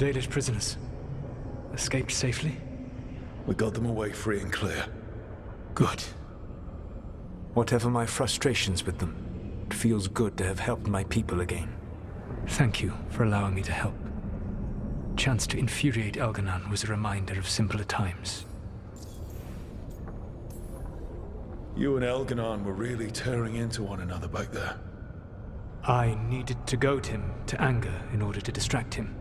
Dalish prisoners escaped safely? We got them away free and clear. Good. Whatever my frustrations with them, it feels good to have helped my people again. Thank you for allowing me to help. Chance to infuriate ⴘᴜᴜ was a reminder of simpler times. You and ⴘᴜᴜ were really tearing into one another back there. I needed to goad him to anger in order to distract him.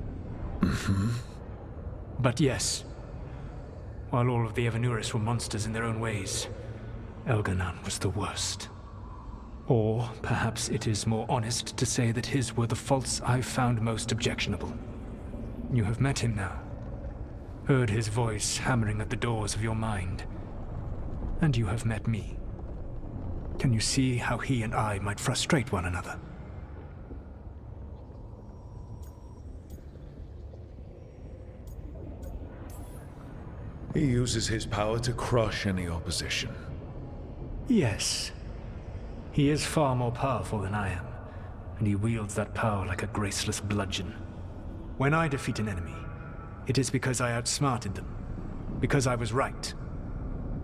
But yes, while all of the Evanuris were monsters in their own ways, ⴘᴜᴜ was the worst. Or perhaps it is more honest to say that his were the faults I found most objectionable. You have met him now, heard his voice hammering at the doors of your mind, and you have met me. Can you see how he and I might frustrate one another? He uses his power to crush any opposition. Yes. He is far more powerful than I am, and he wields that power like a graceless bludgeon. When I defeat an enemy, it is because I outsmarted them, because I was right.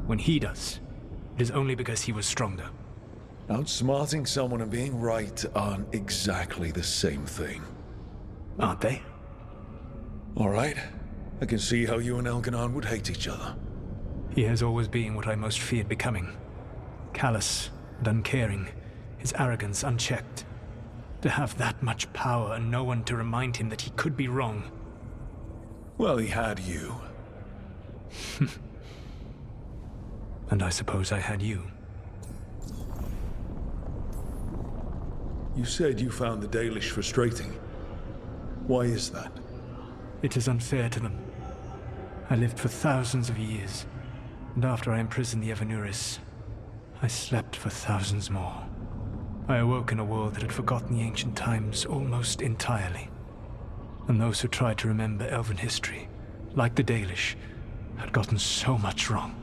When he does, it is only because he was stronger. Outsmarting someone and being right aren't exactly the same thing. Aren't they? All right. I can see how you and ⴘᴜᴜ would hate each other. He has always been what I most feared becoming. Callous and uncaring, his arrogance unchecked. To have that much power and no one to remind him that he could be wrong. Well, he had you. And I suppose I had you. You said you found the Dalish frustrating. Why is that? It is unfair to them. I lived for thousands of years, and after I imprisoned the Evanuris, I slept for thousands more. I awoke in a world that had forgotten the ancient times almost entirely. And those who tried to remember elven history, like the Dalish, had gotten so much wrong.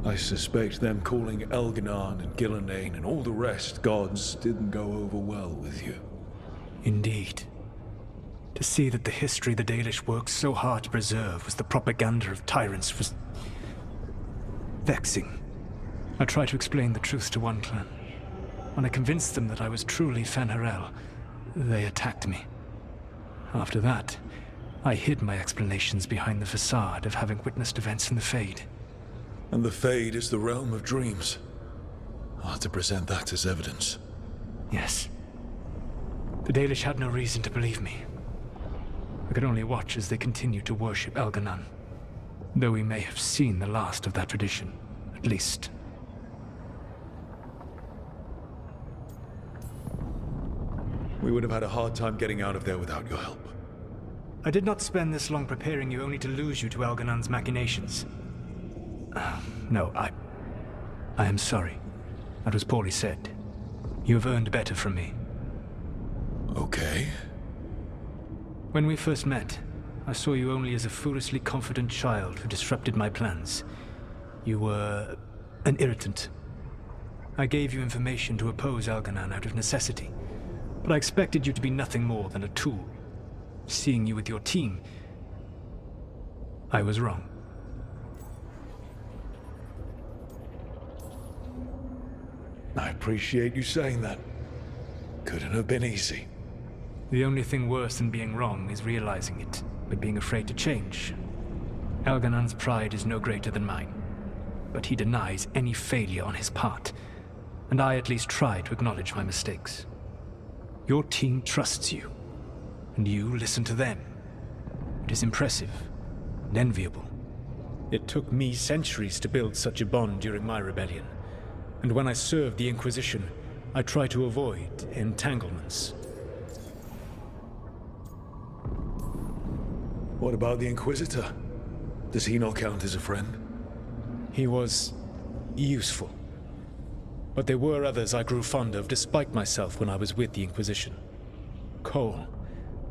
I suspect them calling ⴘᴜᴜ and Gillenane and all the rest gods didn't go over well with you. Indeed. To see that the history the Dalish worked so hard to preserve was the propaganda of tyrants was vexing. I tried to explain the truth to one clan. When I convinced them that I was truly Fen'Harel, they attacked me. After that, I hid my explanations behind the facade of having witnessed events in the Fade. And the Fade is the realm of dreams. Hard to present that as evidence. Yes. The Dalish had no reason to believe me. I could only watch as they continued to worship ⴘᴜᴜ, though we may have seen the last of that tradition, at least. We would have had a hard time getting out of there without your help. I did not spend this long preparing you only to lose you to ⴘᴜᴜ's machinations. No, I am sorry. That was poorly said. You have earned better from me. Okay. When we first met, I saw you only as a foolishly confident child who disrupted my plans. You were an irritant. I gave you information to oppose ⴘᴜᴜ out of necessity, but I expected you to be nothing more than a tool. Seeing you with your team, I was wrong. I appreciate you saying that. Couldn't have been easy. The only thing worse than being wrong is realizing it, but being afraid to change. ⴘᴜᴜ's pride is no greater than mine, but he denies any failure on his part, and I at least try to acknowledge my mistakes. Your team trusts you, and you listen to them. It is impressive and enviable. It took me centuries to build such a bond during my rebellion, and when I served the Inquisition, I tried to avoid entanglements. What about the Inquisitor? Does he not count as a friend? He was useful. But there were others I grew fond of despite myself when I was with the Inquisition. Cole,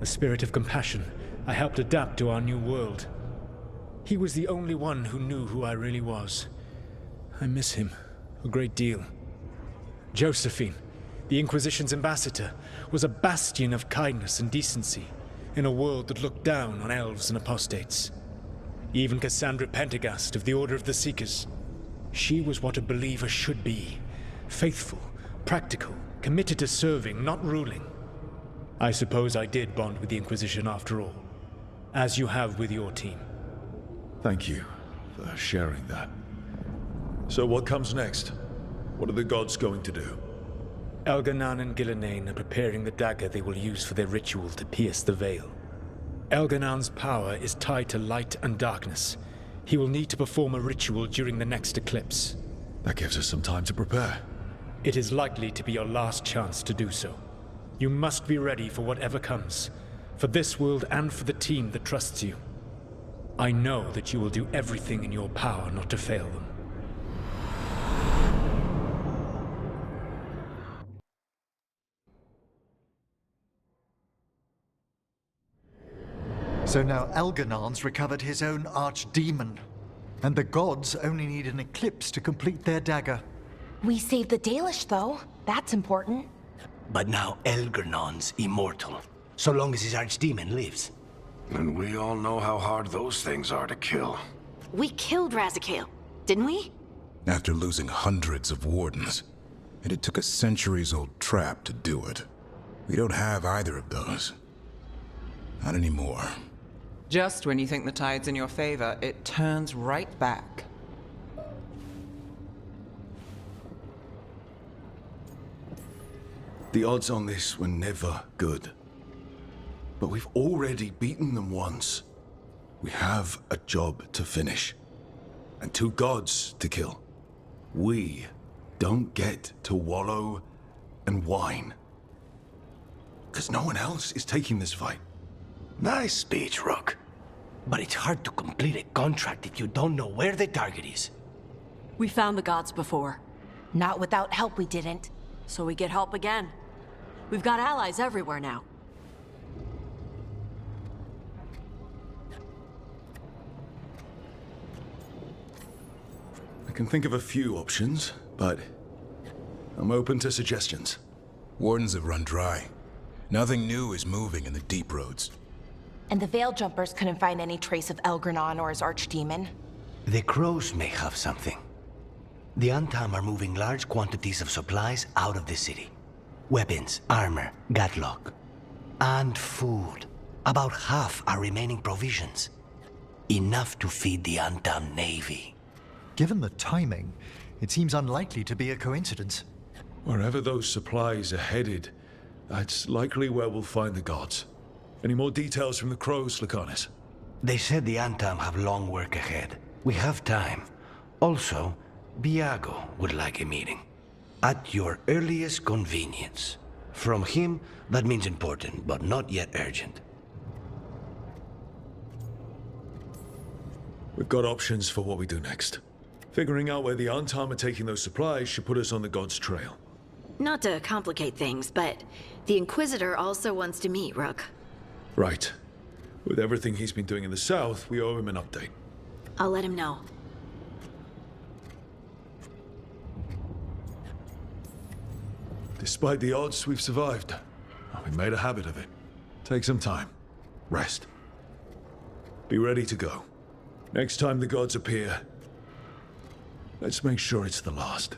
a spirit of compassion, I helped adapt to our new world. He was the only one who knew who I really was. I miss him a great deal. Josephine, The Inquisition's ambassador was a bastion of kindness and decency in a world that looked down on elves and apostates. Even Cassandra Pendergast of the Order of the Seekers. She was what a believer should be. Faithful, practical, committed to serving, not ruling. I suppose I did bond with the Inquisition after all, as you have with your team. Thank you for sharing that. So what comes next? What are the gods going to do? Elganan and ģile඙ᴜ are preparing the dagger they will use for their ritual to pierce the veil. Elganan's power is tied to light and darkness. He will need to perform a ritual during the next eclipse. That gives us some time to prepare. It is likely to be your last chance to do so. You must be ready for whatever comes, for this world and for the team that trusts you. I know that you will do everything in your power not to fail them. So now Elganan's recovered his own archdemon, and the gods only need an eclipse to complete their dagger. We saved the Dalish, though. That's important. But now Elganan's immortal, so long as his archdemon lives. And we all know how hard those things are to kill. We killed Razikael, didn't we? After losing hundreds of wardens. And it took a centuries-old trap to do it. We don't have either of those. Not anymore. Just when you think the tide's in your favor, it turns right back. The odds on this were never good. But we've already beaten them once. We have a job to finish. And 2 gods to kill. We don't get to wallow and whine. Because no one else is taking this fight. Nice speech, Rook. But it's hard to complete a contract if you don't know where the target is. We found the gods before. Not without help, we didn't. So we get help again. We've got allies everywhere now. I can think of a few options, but I'm open to suggestions. Wardens have run dry. Nothing new is moving in the deep roads. And the Veil Jumpers couldn't find any trace of Elganan or his archdemon. The crows may have something. The Antam are moving large quantities of supplies out of the city. Weapons, armor, gatlock. And food. About half are remaining provisions. Enough to feed the Antam navy. Given the timing, it seems unlikely to be a coincidence. Wherever those supplies are headed, that's likely where we'll find the gods. Any more details from the crows, Laconis? They said the Antam have long work ahead. We have time. Also, Biago would like a meeting. At your earliest convenience. From him, that means important, but not yet urgent. We've got options for what we do next. Figuring out where the Antam are taking those supplies should put us on the gods' trail. Not to complicate things, but the Inquisitor also wants to meet Rook. Right. With everything he's been doing in the south, we owe him an update. I'll let him know. Despite the odds, we've survived. We made a habit of it. Take some time. Rest. Be ready to go. Next time the gods appear, let's make sure it's the last.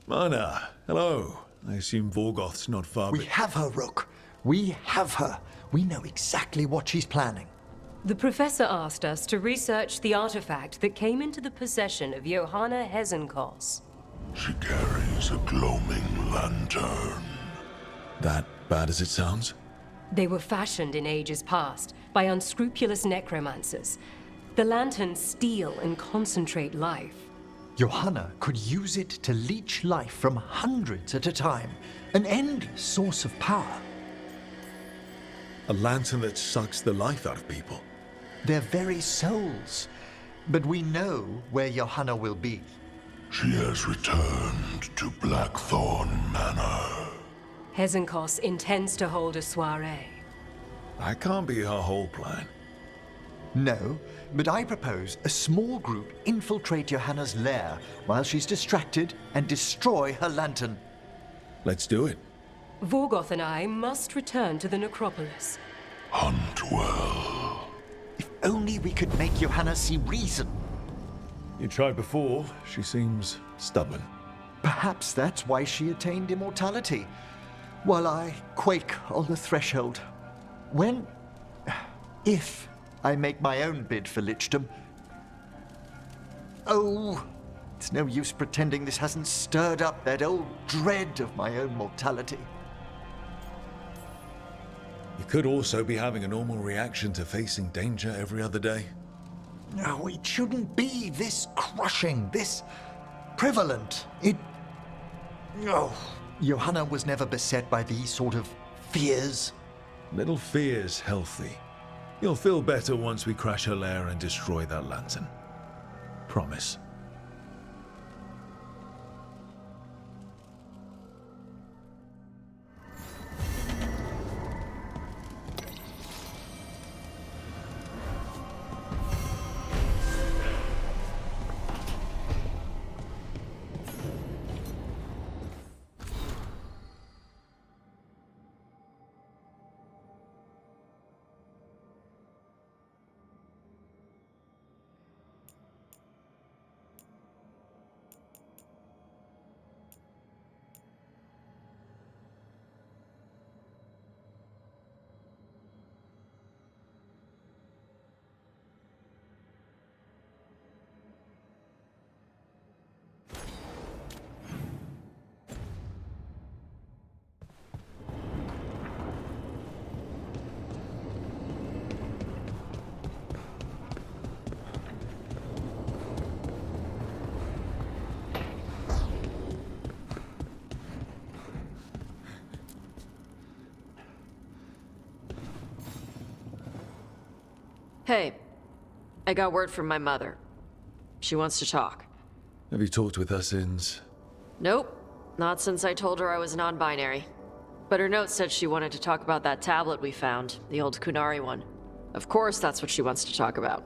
Mana, hello. I assume Vorgoth's not far, We have her, Rook. We have her. We know exactly what she's planning. The professor asked us to research the artifact that came into the possession of Johanna Hezenkos. She carries a gloaming lantern. That bad as it sounds? They were fashioned in ages past by unscrupulous necromancers. The lanterns steal and concentrate life. Johanna could use it to leech life from hundreds at a time. An endless source of power. A lantern that sucks the life out of people. Their very souls. But we know where Johanna will be. She has returned to Blackthorn Manor. Hezenkos intends to hold a soiree. That can't be her whole plan. No, but I propose a small group infiltrate Johanna's lair while she's distracted and destroy her lantern. Let's do it. Vorgoth and I must return to the necropolis. Hunt well. If only we could make Johanna see reason. You tried before. She seems stubborn. Perhaps that's why she attained immortality, while I quake on the threshold. If I make my own bid for lichdom. Oh, it's no use pretending this hasn't stirred up that old dread of my own mortality. You could also be having a normal reaction to facing danger every other day. No, it shouldn't be this crushing, this prevalent. No. Johanna was never beset by these sort of fears. Little fear's healthy. You'll feel better once we crash her lair and destroy that lantern. Promise. Hey, I got word from my mother. She wants to talk. Have you talked with her since? Nope, not since I told her I was non-binary. But her note said she wanted to talk about that tablet we found, the old Qunari one. Of course that's what she wants to talk about.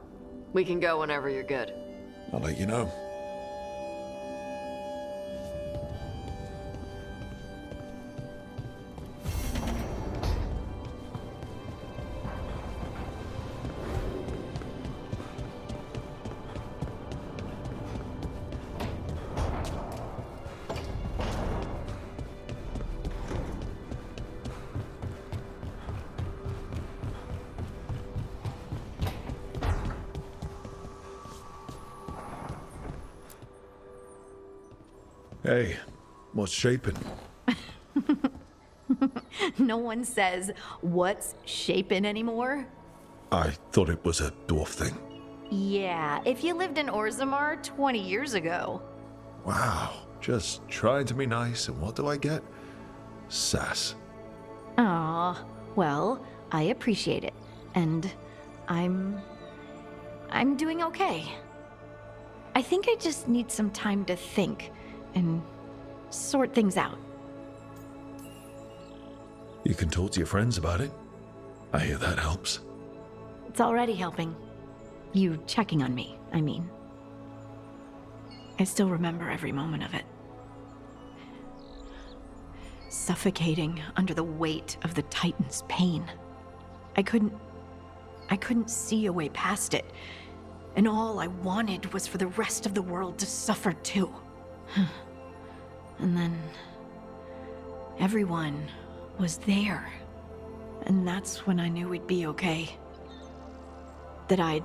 We can go whenever you're good. I'll let you know. Hey, what's shaping? No one says, what's shaping anymore? I thought it was a dwarf thing. Yeah, if you lived in Orzammar 20 years ago. Wow, just trying to be nice, and what do I get? Sass. Aw, well, I appreciate it. And I'm doing okay. I think I just need some time to think and sort things out. You can talk to your friends about it. I hear that helps. It's already helping. You checking on me, I mean. I still remember every moment of it. Suffocating under the weight of the Titan's pain. I couldn't see a way past it. And all I wanted was for the rest of the world to suffer too. And then everyone was there. And that's when I knew we'd be okay. That I'd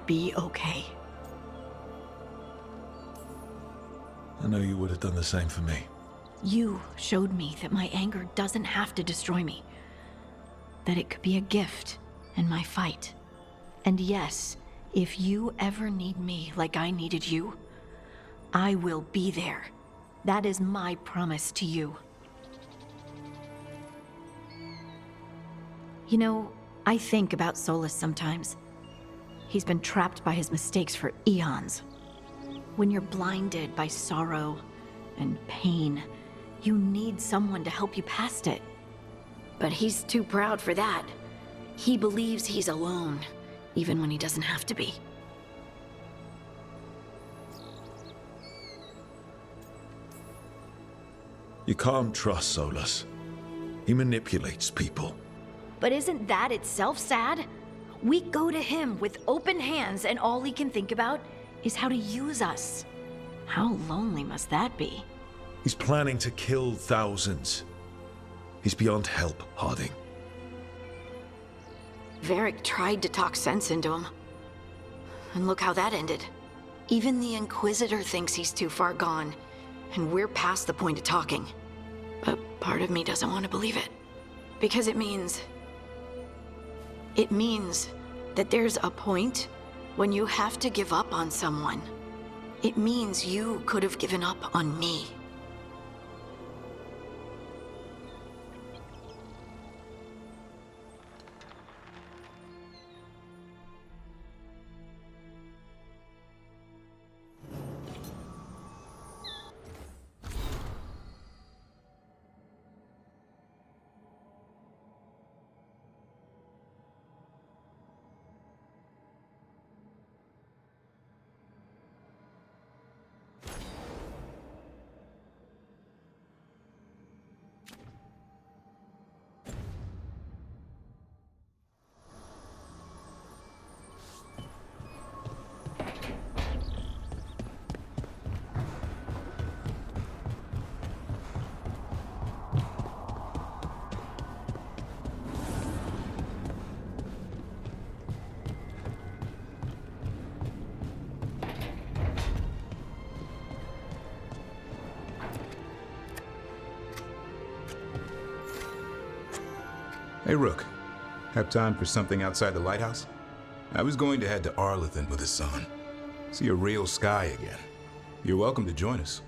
be okay. I know you would have done the same for me. You showed me that my anger doesn't have to destroy me. That it could be a gift in my fight. And yes, if you ever need me like I needed you, I will be there. That is my promise to you. You know, I think about Solas sometimes. He's been trapped by his mistakes for eons. When you're blinded by sorrow and pain, you need someone to help you past it. But he's too proud for that. He believes he's alone, even when he doesn't have to be. You can't trust Solas. He manipulates people. But isn't that itself sad? We go to him with open hands and all he can think about is how to use us. How lonely must that be? He's planning to kill thousands. He's beyond help, Harding. Varric tried to talk sense into him. And look how that ended. Even the Inquisitor thinks he's too far gone, and we're past the point of talking. But part of me doesn't want to believe it. Because it means that there's a point when you have to give up on someone. It means you could have given up on me. Hey, Rook. Have time for something outside the lighthouse? I was going to head to Arlington with the sun. See a real sky again. You're welcome to join us.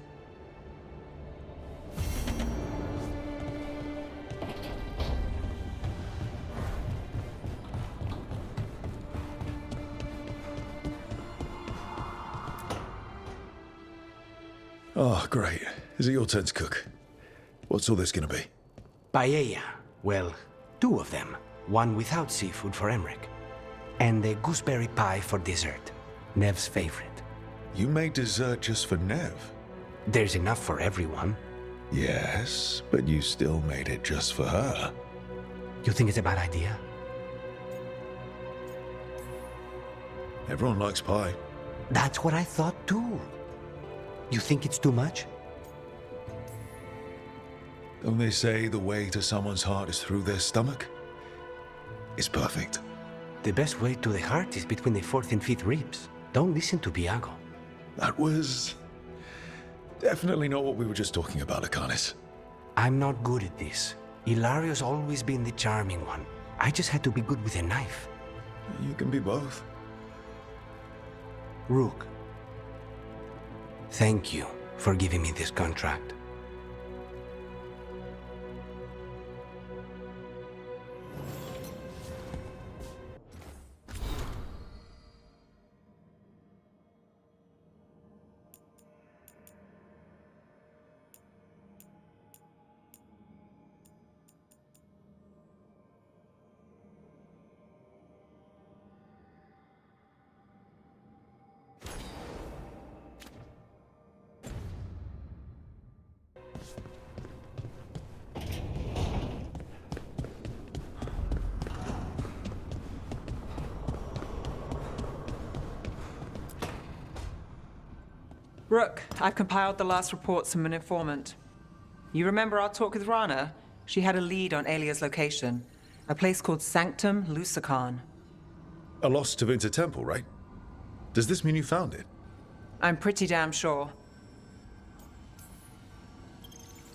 Oh, great. Is it your turn to cook? What's all this gonna be? Paella. Well, 2 of them. One without seafood for Emmerich. And the gooseberry pie for dessert. Nev's favorite. You made dessert just for Nev? There's enough for everyone. Yes, but you still made it just for her. You think it's a bad idea? Everyone likes pie. That's what I thought too. You think it's too much? Don't they say the way to someone's heart is through their stomach? It's perfect. The best way to the heart is between the 4th and 5th ribs. Don't listen to Biago. That was definitely not what we were just talking about, Akanis. I'm not good at this. Hilario's always been the charming one. I just had to be good with a knife. You can be both. Rook, thank you for giving me this contract. Rook, I've compiled the last reports from an informant. You remember our talk with Rana? She had a lead on Alia's location. A place called Sanctum Lusacaan. A lost to Winter Temple, right? Does this mean you found it? I'm pretty damn sure.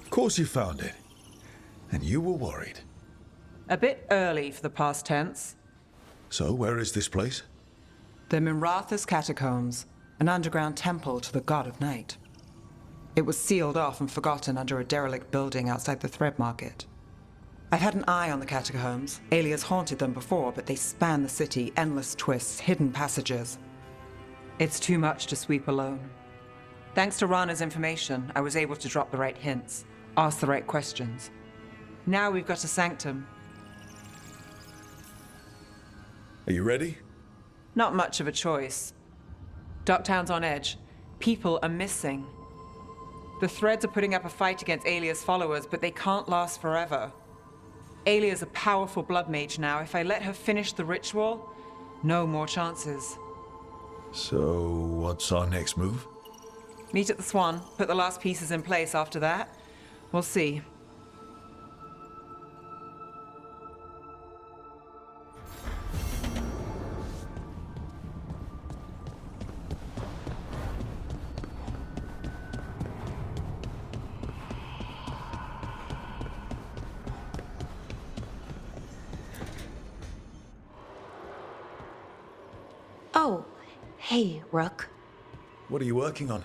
Of course you found it. And you were worried. A bit early for the past tense. So, where is this place? The Minratha's Catacombs, an underground temple to the god of night. It was sealed off and forgotten under a derelict building outside the Thread Market. I've had an eye on the catacombs. Alias haunted them before, but they span the city, endless twists, hidden passages. It's too much to sweep alone. Thanks to Rana's information, I was able to drop the right hints, ask the right questions. Now we've got a sanctum. Are you ready? Not much of a choice. Docktown's on edge. People are missing. The Threads are putting up a fight against Alia's followers, but they can't last forever. Alia's a powerful blood mage now. If I let her finish the ritual, no more chances. So, what's our next move? Meet at the Swan, put the last pieces in place after that. We'll see. Oh, hey, Rook. What are you working on?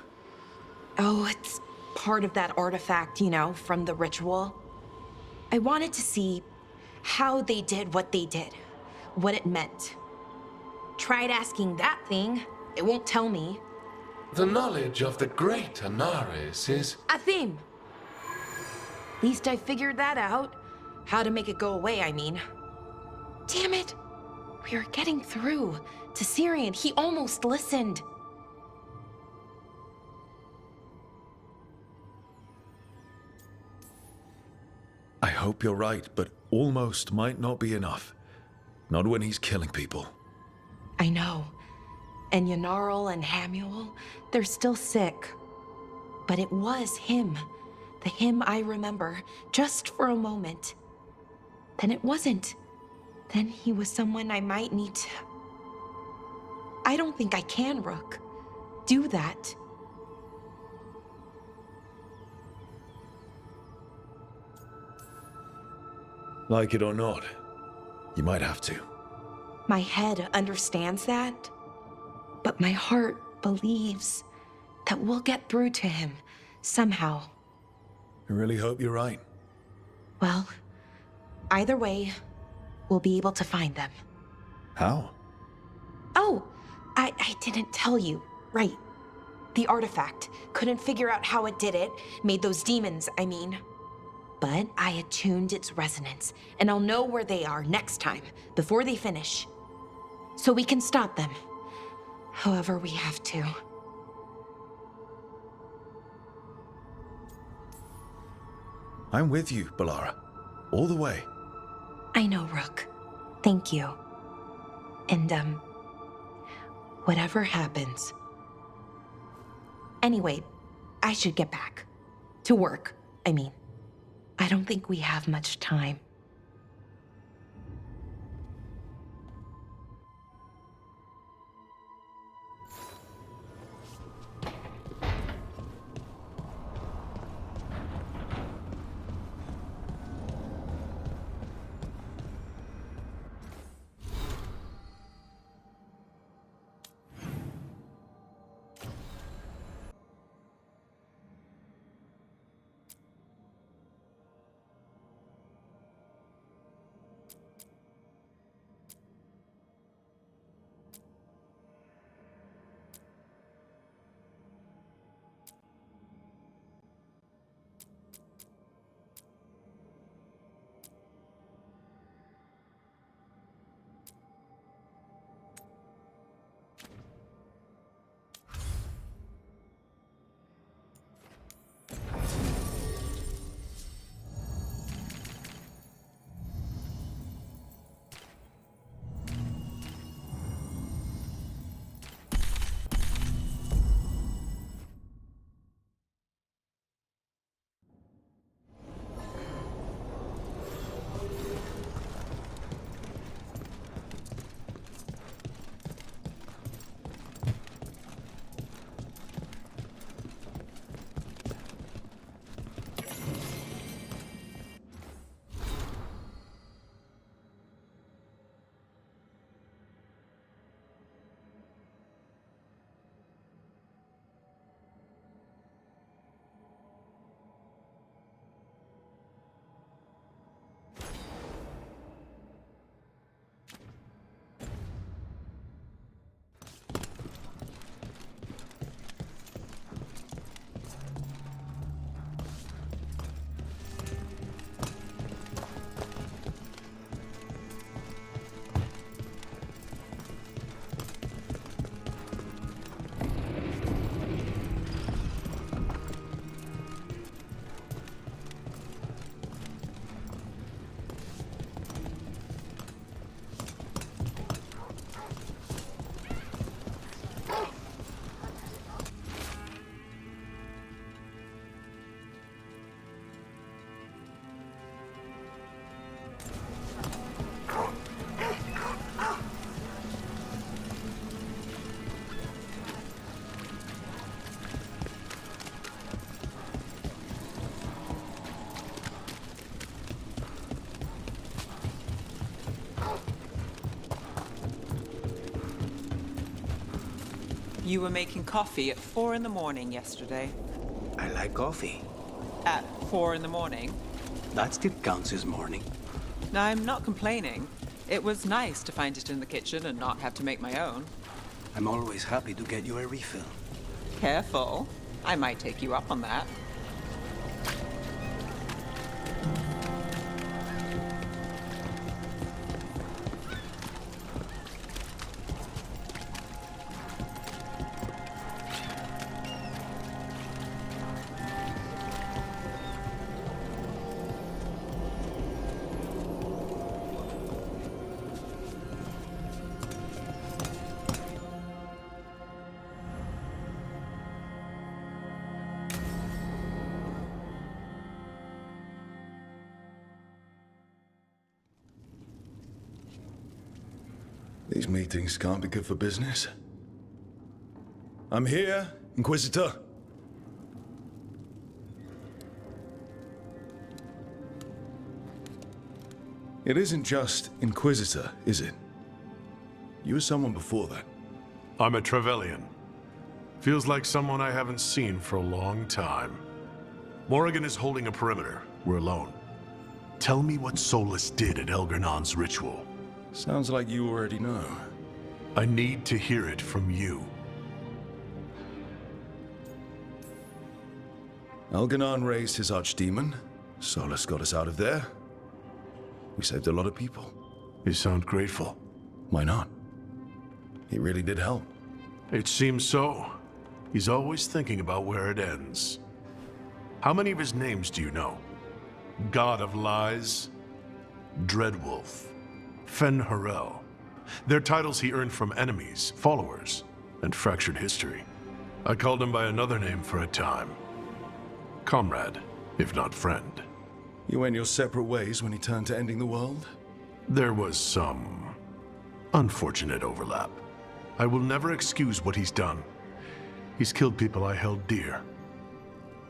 Oh, it's part of that artifact, you know, from the ritual. I wanted to see how they did what they did, what it meant. Tried asking that thing, it won't tell me. The knowledge of the great Anaris is... A theme! At least I figured that out. How to make it go away, I mean. Damn it! We were getting through to Syrian. He almost listened. I hope you're right, but almost might not be enough. Not when he's killing people. I know. And Yanarl and Hamuel, they're still sick. But it was him. The him I remember, just for a moment. Then it wasn't. Then he was someone I might need to... I don't think I can, Rook. Do that. Like it or not, you might have to. My head understands that, but my heart believes that we'll get through to him somehow. I really hope you're right. Well, either way, we'll be able to find them. How? Oh, I didn't tell you. Right. The artifact. Couldn't figure out how it did it. Made those demons, I mean. But I attuned its resonance, and I'll know where they are next time, before they finish. So we can stop them. However we have to. I'm with you, Balara. All the way. I know, Rook. Thank you. And, whatever happens. Anyway, I should get back. To work, I mean. I don't think we have much time. You were making coffee at 4 in the morning yesterday. I like coffee. At 4 in the morning? That still counts as morning. I'm not complaining. It was nice to find it in the kitchen and not have to make my own. I'm always happy to get you a refill. Careful. I might take you up on that. These meetings can't be good for business. I'm here, Inquisitor. It isn't just Inquisitor, is it? You were someone before that. I'm a Trevelyan. Feels like someone I haven't seen for a long time. Morrigan is holding a perimeter. We're alone. Tell me what Solus did at Elgar'non's ritual. Sounds like you already know. I need to hear it from you. Elgar'non raised his archdemon. Solus got us out of there. We saved a lot of people. You sound grateful. Why not? He really did help. It seems so. He's always thinking about where it ends. How many of his names do you know? God of Lies, Dreadwolf, Fen'Harel. They're titles he earned from enemies, followers, and fractured history. I called him by another name for a time. Comrade, if not friend. You went your separate ways when he turned to ending the world? There was some unfortunate overlap. I will never excuse what he's done. He's killed people I held dear.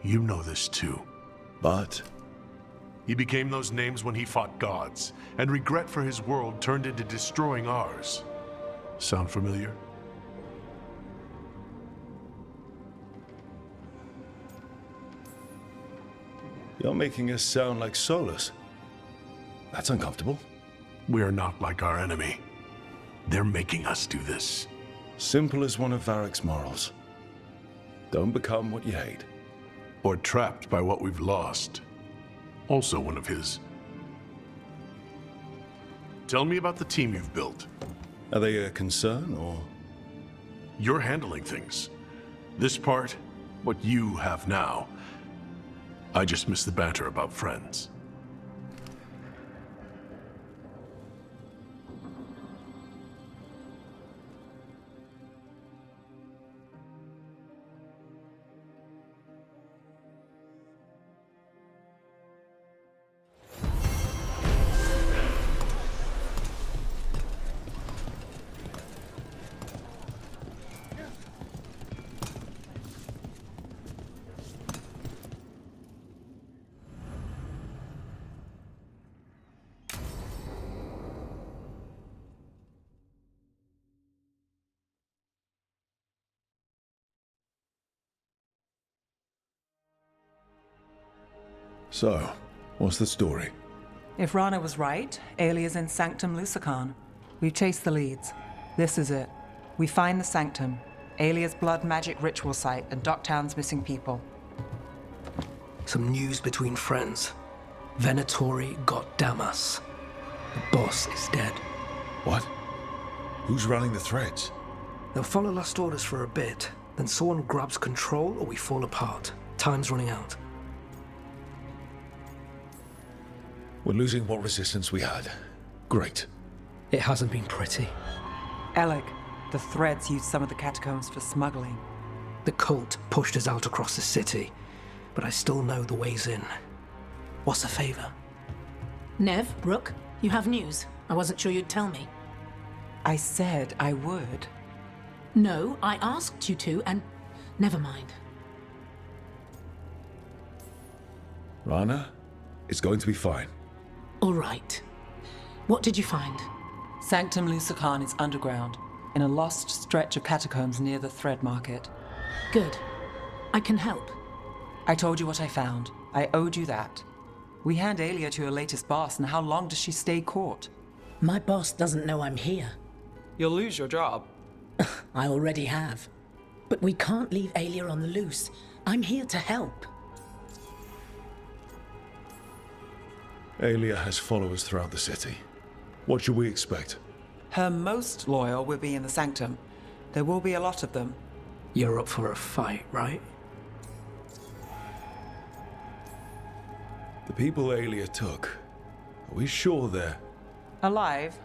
You know this too. But he became those names when he fought gods, and regret for his world turned into destroying ours. Sound familiar? You're making us sound like Solus. That's uncomfortable. We are not like our enemy. They're making us do this. Simple as one of Varric's morals. Don't become what you hate. Or trapped by what we've lost. Also one of his. Tell me about the team you've built. Are they a concern, or? You're handling things. This part, what you have now. I just miss the banter about friends. So, what's the story? If Rana was right, Ailey is in Sanctum Lusicon. We've chased the leads. This is it. We find the Sanctum, Ailia's blood magic ritual site, and Docktown's missing people. Some news between friends. Venatori got Damas. The boss is dead. What? Who's running the threads? They'll follow last orders for a bit, then someone grabs control or we fall apart. Time's running out. We're losing what resistance we had. Great. It hasn't been pretty. Alec, the threads used some of the catacombs for smuggling. The cult pushed us out across the city, but I still know the ways in. What's the favor? Nev, Rook, you have news. I wasn't sure you'd tell me. I said I would. No, I asked you to, and never mind. Rana, it's going to be fine. All right. What did you find? Sanctum Lusicon is underground. in a lost stretch of catacombs near the Thread Market. Good. I can help. I told you what I found. I owed you that. We hand ᴘᴜᴜ to her latest boss, and how long does she stay caught? My boss doesn't know I'm here. You'll lose your job. I already have. But we can't leave ᴘᴜᴜ on the loose. I'm here to help. ᴘᴜᴜ has followers throughout the city. What should we expect? Her most loyal will be in the Sanctum. There will be a lot of them. You're up for a fight, right? The people ᴘᴜᴜ took, are we sure they're... Alive.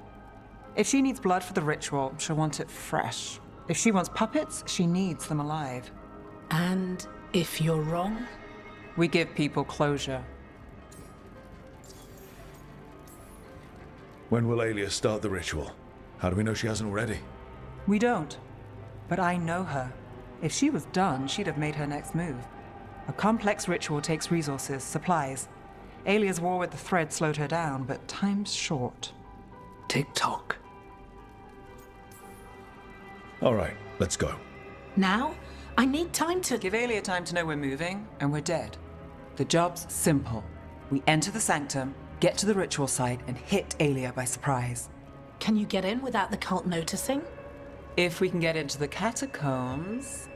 If she needs blood for the ritual, she'll want it fresh. If she wants puppets, she needs them alive. And if you're wrong? We give people closure. When will ᴘᴜᴜ start the ritual? How do we know she hasn't already? We don't. But I know her. If she was done, she'd have made her next move. A complex ritual takes resources, supplies. ᴘᴜᴜ's war with the Thread slowed her down, but time's short. Tick-tock. All right, let's go. Now? I need time to... Give ᴘᴜᴜ time to know we're moving, and we're dead. The job's simple. We enter the Sanctum, get to the ritual site, and hit ᴘᴜᴜ by surprise. Can you get in without the cult noticing? If we can get into the catacombs,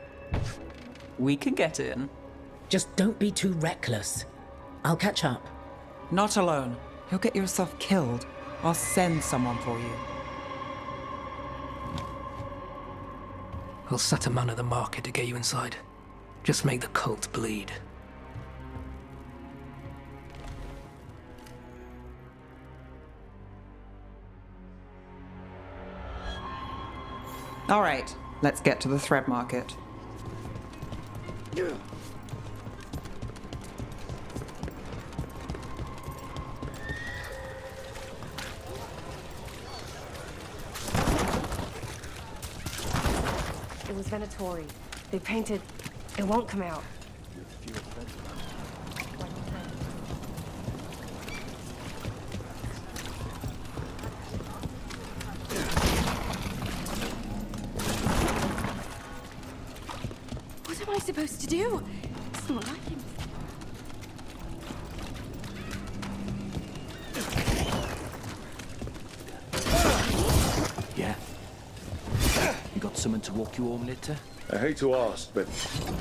we can get in. Just don't be too reckless. I'll catch up. Not alone. You'll get yourself killed. I'll send someone for you. I'll set a man at the market to get you inside. Just make the cult bleed. All right, let's get to the Thread Market. It was Venatori. They painted... It won't come out. What am I supposed to do? It's not like him. Yeah? You got someone to walk you home later? I hate to ask, but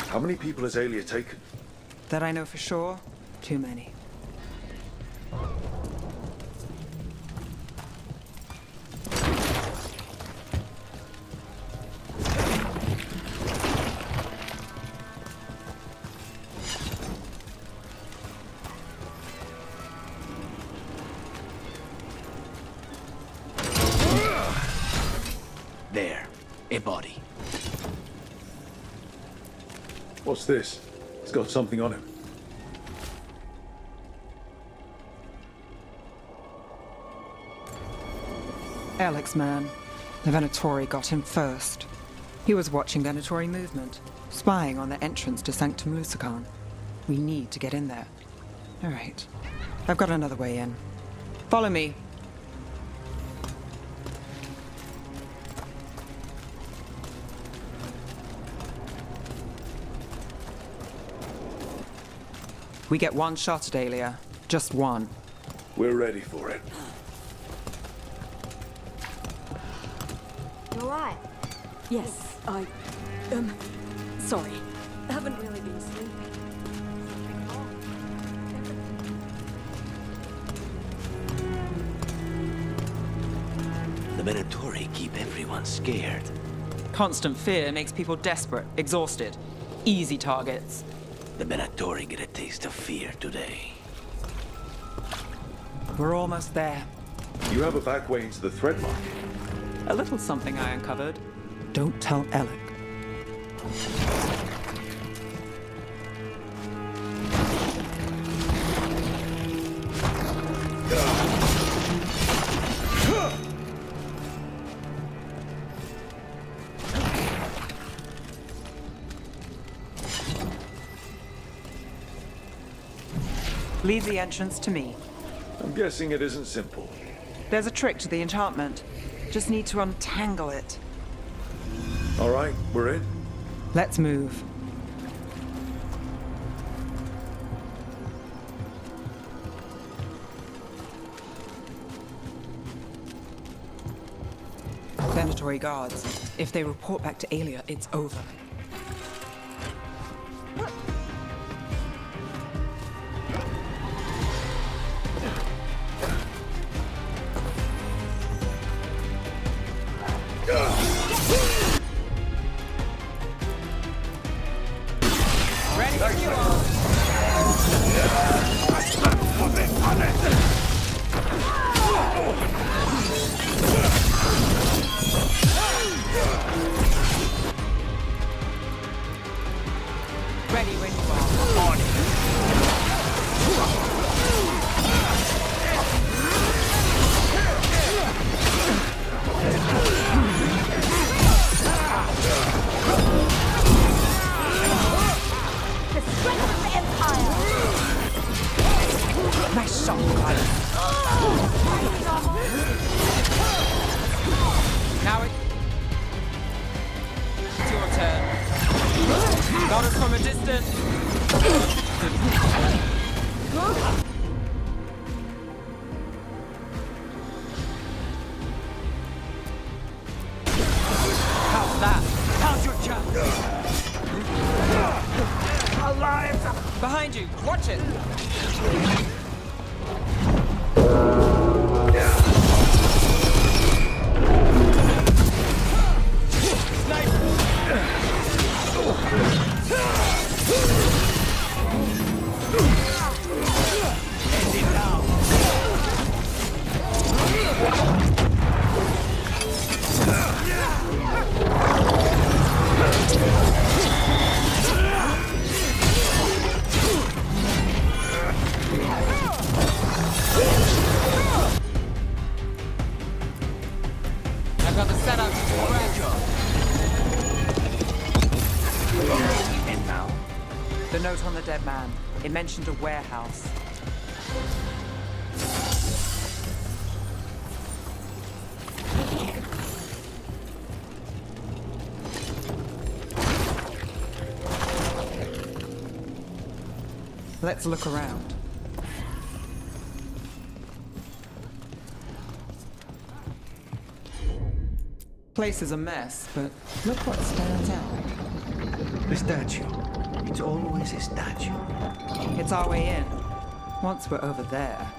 how many people has ᴘᴜᴜ taken? That I know for sure, too many. There. A body. What's this? It's got something on him. Alex, man. The Venatori got him first. He was watching Venatori movement, spying on the entrance to Sanctum Lusican. We need to get in there. All right. I've got another way in. Follow me. We get one shot at ᴘᴜᴜ. Just one. We're ready for it. You alright? Yes, sorry. I haven't really been sleeping. The Venatori keep everyone scared. Constant fear makes people desperate, exhausted. Easy targets. The Venatori get a taste of fear today. We're almost there. You have a back way into the Thread Market. A little something I uncovered. Don't tell Alec. Leave the entrance to me. I'm guessing it isn't simple. There's a trick to the enchantment. Just need to untangle it. All right, we're in. Let's move. Venatory guards. If they report back to Aelia, it's over. Behind you! Watch it! Note on the dead man. It mentioned a warehouse. Let's look around. Place is a mess, but look what stands out. The statue. It's always a statue. It's our way in. Once we're over there.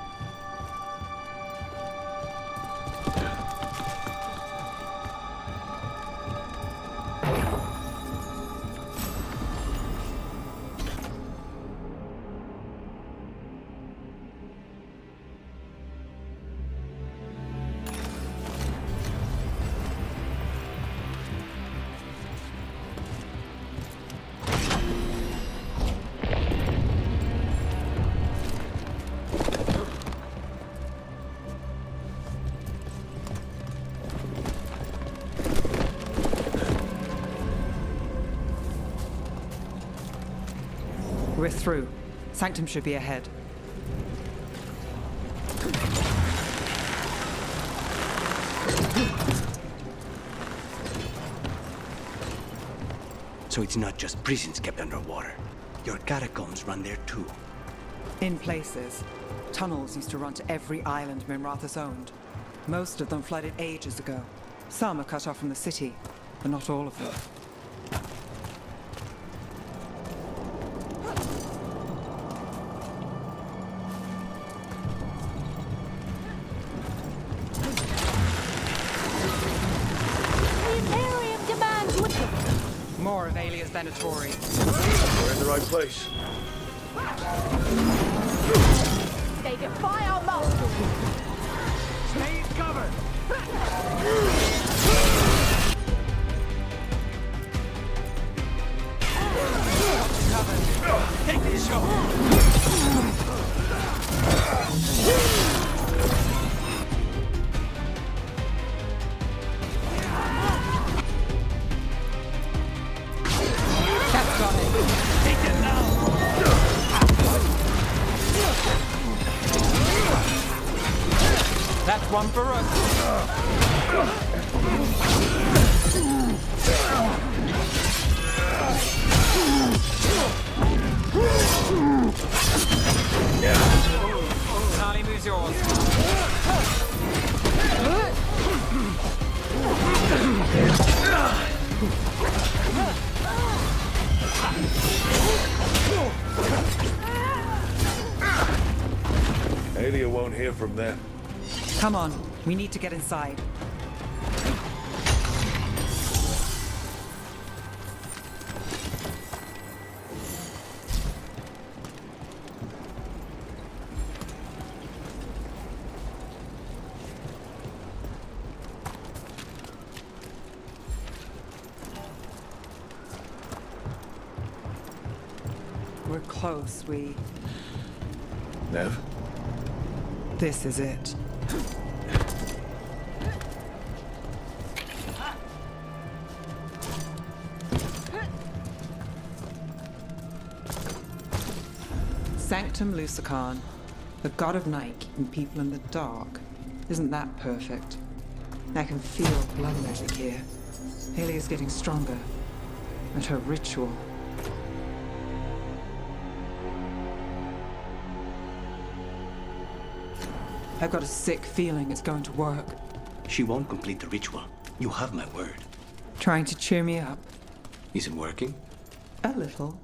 We're through. Sanctum should be ahead. So it's not just prisons kept underwater. Your catacombs run there too. In places. Tunnels used to run to every island Minrathous owned. Most of them flooded ages ago. Some are cut off from the city, but not all of them. More of Aelia's Venatory. We're in the right place. They defy our master. Stay in cover! Take this shot! That's one for us. Charlie moves yours. Alia won't hear from them. Come on, we need to get inside. We're close, Nev? This is it. Sanctum Lucican, the god of night keeping people in the dark. Isn't that perfect? I can feel blood magic here. Alia's getting stronger. And her ritual. I've got a sick feeling it's going to work. She won't complete the ritual. You have my word. Trying to cheer me up. Is it working? A little.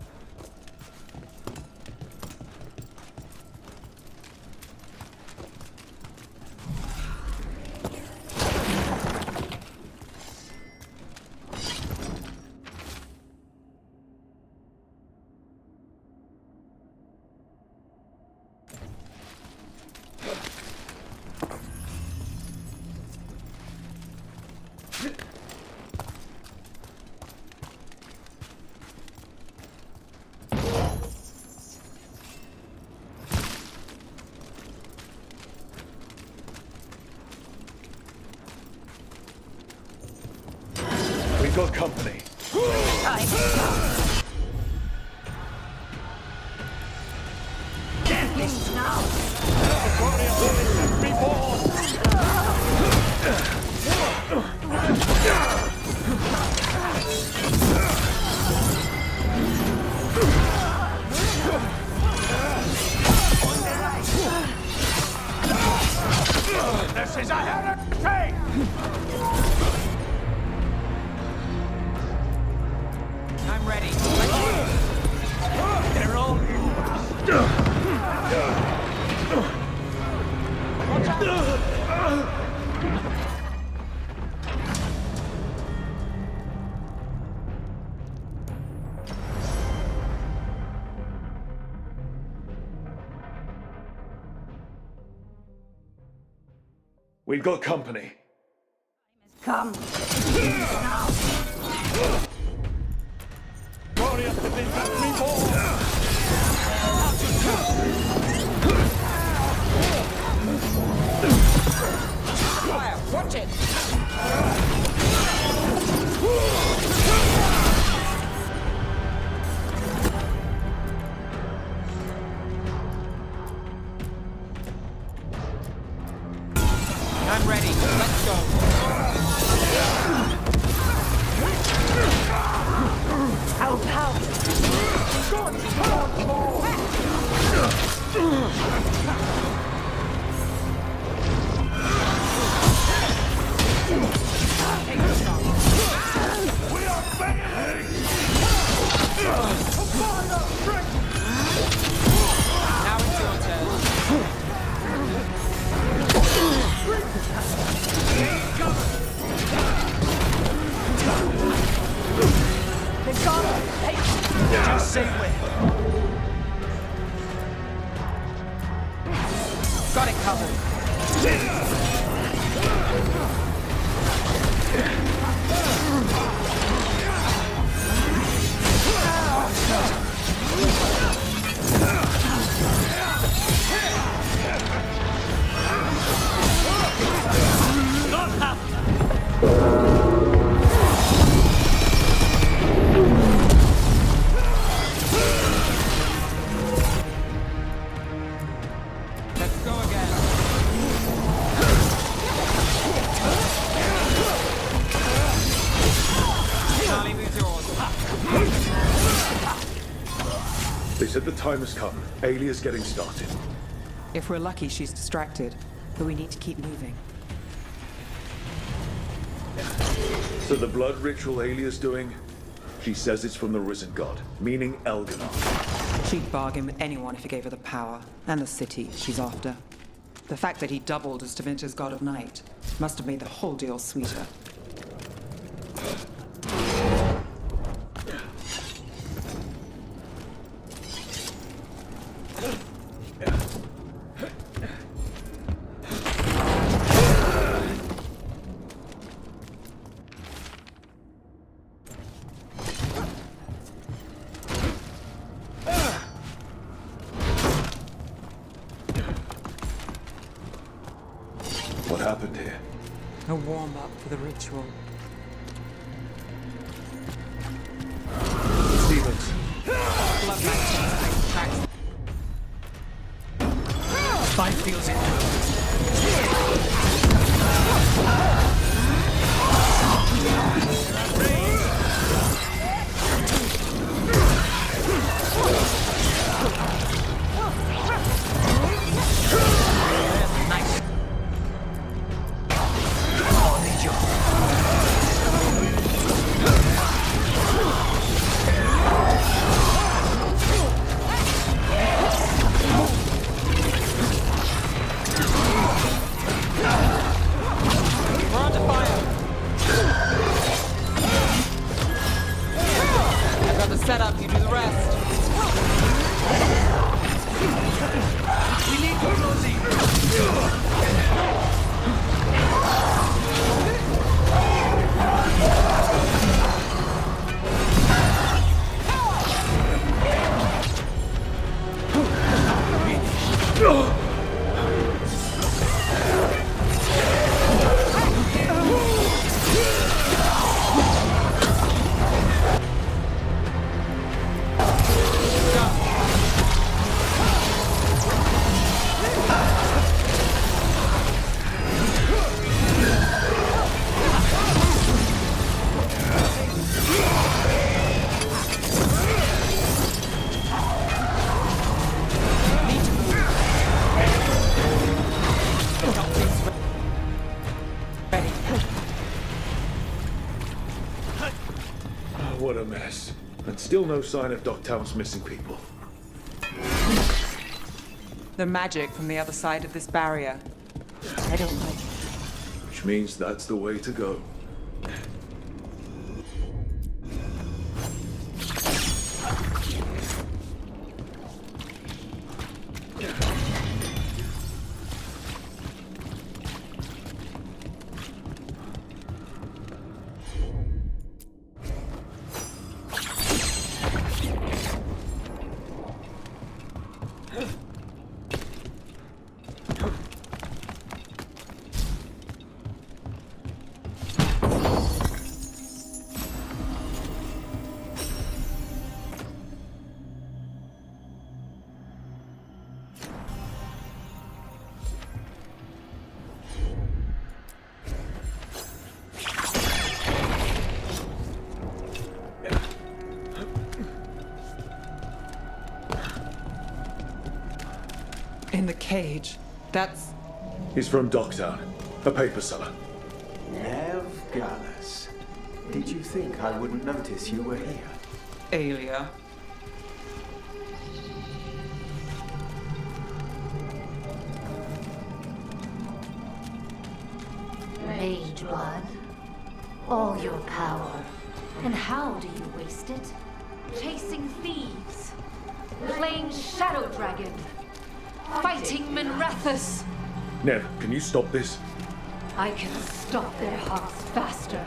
We got company. Death now! This is a heresy! I'm ready. They're all We've got company. Come. Warriors to be reborn! Fire! Watch it! I'm ready. Let's go. Help, help! We are failing! Now it's your turn. They've got us! Hey! Just say when. Got it covered. Not happening! Let's go again. the time has come. Aelia's getting started. If we're lucky, she's distracted, but we need to keep moving. So the blood ritual Aelia's doing, she says it's from the risen god, meaning Elganon. She'd bargain with anyone if he gave her the power, and the city she's after. The fact that he doubled as Tevinter's god of night must have made the whole deal sweeter. What happened here? A warm-up for the ritual. Stevens. Blood magic tracks. Fight feels it. What a mess. And still no sign of Dogtown's missing people. The magic from the other side of this barrier. I don't like it. Which means that's the way to go. In the cage. That's... He's from Dogtown, a paper seller. Nev Gallus. Did you think I wouldn't notice you were here? Aelia. Mage blood. All your power. And how do you waste it? Chasing thieves. Playing Shadow Dragon. Fighting Minrathus. Nev, can you stop this? I can stop their hearts faster.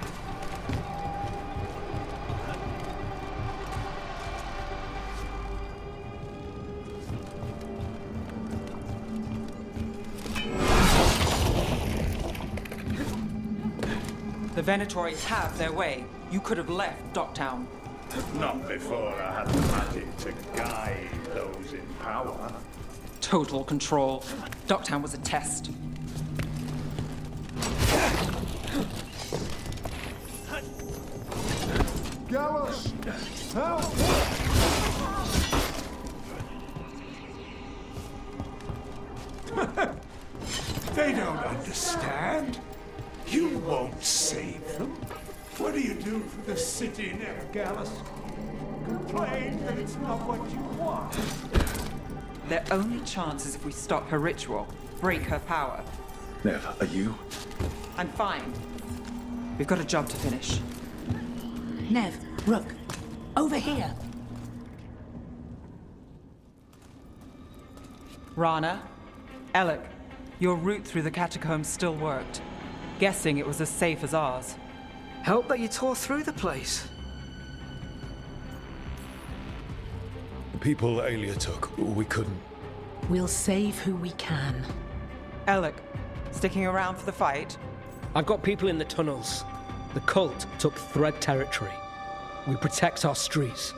The Venatori have their way. You could have left Dogtown. Not before I had the magic to guide those in power. Total control. Dogtown was a test. Gallus! Help! They don't understand. You won't save them. What do you do for the city, Gallus? Complain that it's not what you want. Their only chance is if we stop her ritual, break her power. Nev, are you? I'm fine. We've got a job to finish. Nev, Rook, over here. Rana, Alec, your route through the catacombs still worked. Guessing it was as safe as ours. Help that you tore through the place. The people Aelia took, we couldn't. We'll save who we can. Alec, sticking around for the fight? I've got people in the tunnels. The cult took Thread territory. We protect our streets.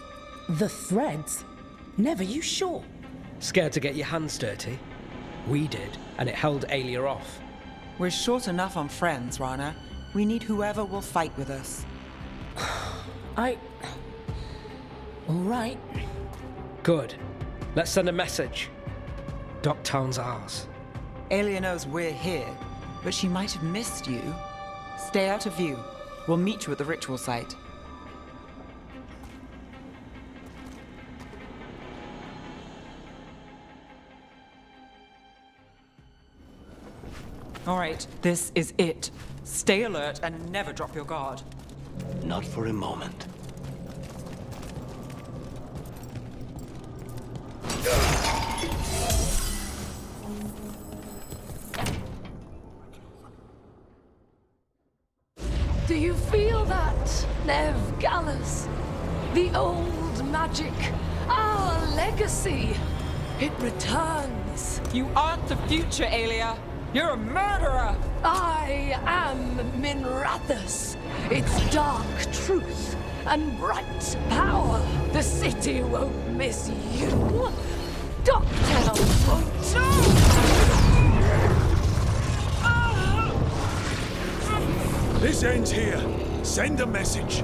The Threads? Never, you sure? Scared to get your hands dirty? We did, and it held Aelia off. We're short enough on friends, Rana. We need whoever will fight with us. All right. Good. Let's send a message. Docktown's ours. Aelia knows we're here, but she might have missed you. Stay out of view. We'll meet you at the ritual site. All right, this is it. Stay alert and never drop your guard. Not for a moment. Do you feel that, Nev Gallus? The old magic, our legacy. It returns. You aren't the future, Aelia. You're a murderer! I am Minrathous. Its dark truth and bright power. The city won't miss you. Docktown won't too. This ends here. Send a message.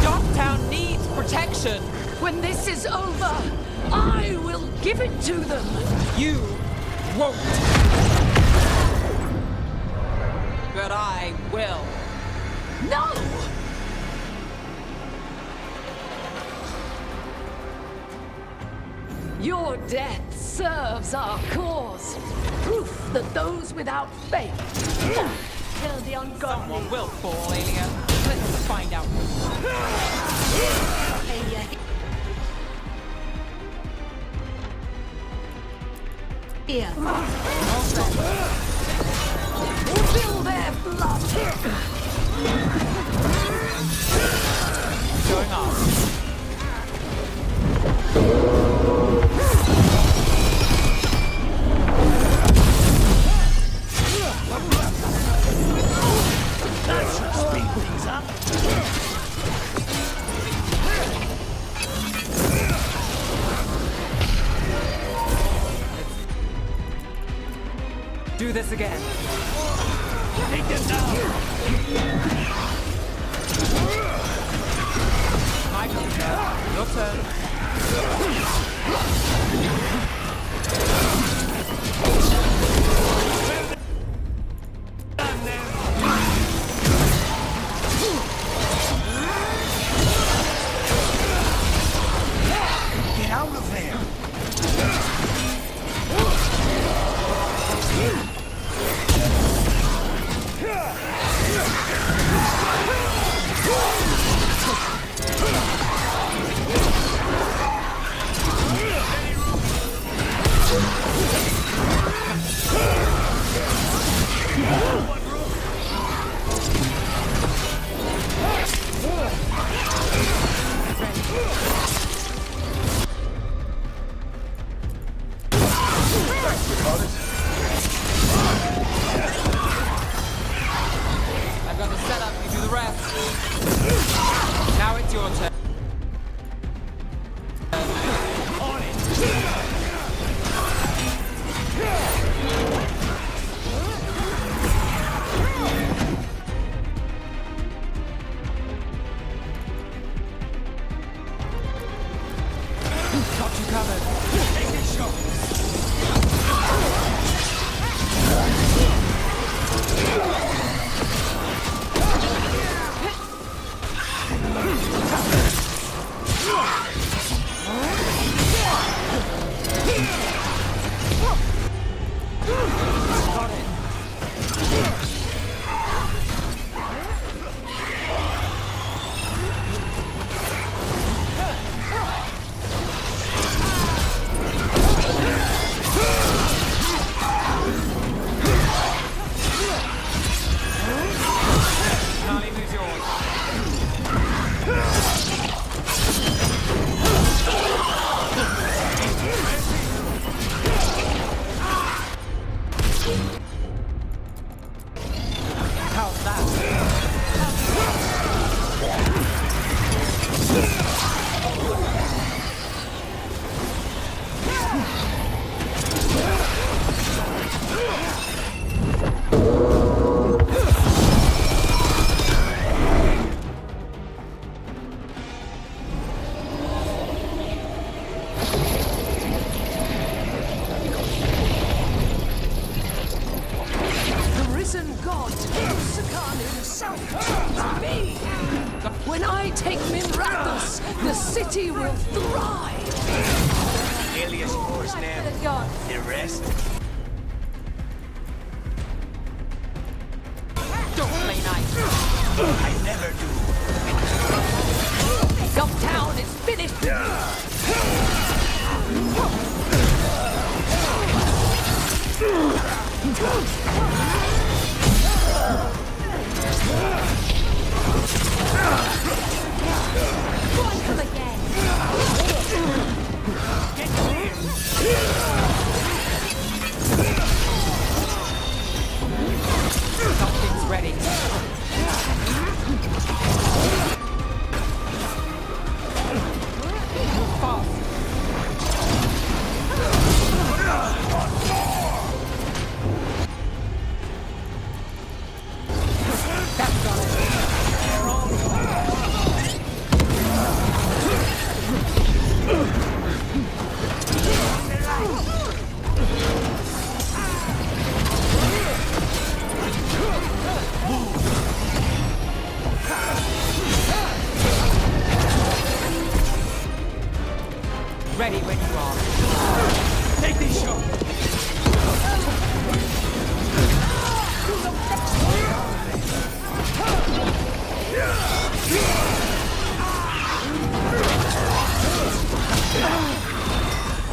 Docktown needs protection. When this is over, I will give it to them. You won't. But I will. No! Your death serves our cause. Proof that those without faith kill the ungodly. Someone will fall, Aelia. Let's find out. Here. Fill their blood. Going on. That should speed things up. Do this again. Take them down. My turn. Your turn. Get out of there. I've got the setup, you do the rest. Now it's your turn. On it. Got you covered. Take it, show. How's that? The risen god, ᴘᴜᴇᴅᴜ himself, chose me. When I take Minrathous, the city will thrive. Alias Force now. The rest? Don't play nice. I never do. Gumtown is finished with Something's ready. Move fast. That's got ready when you are. Take this shot.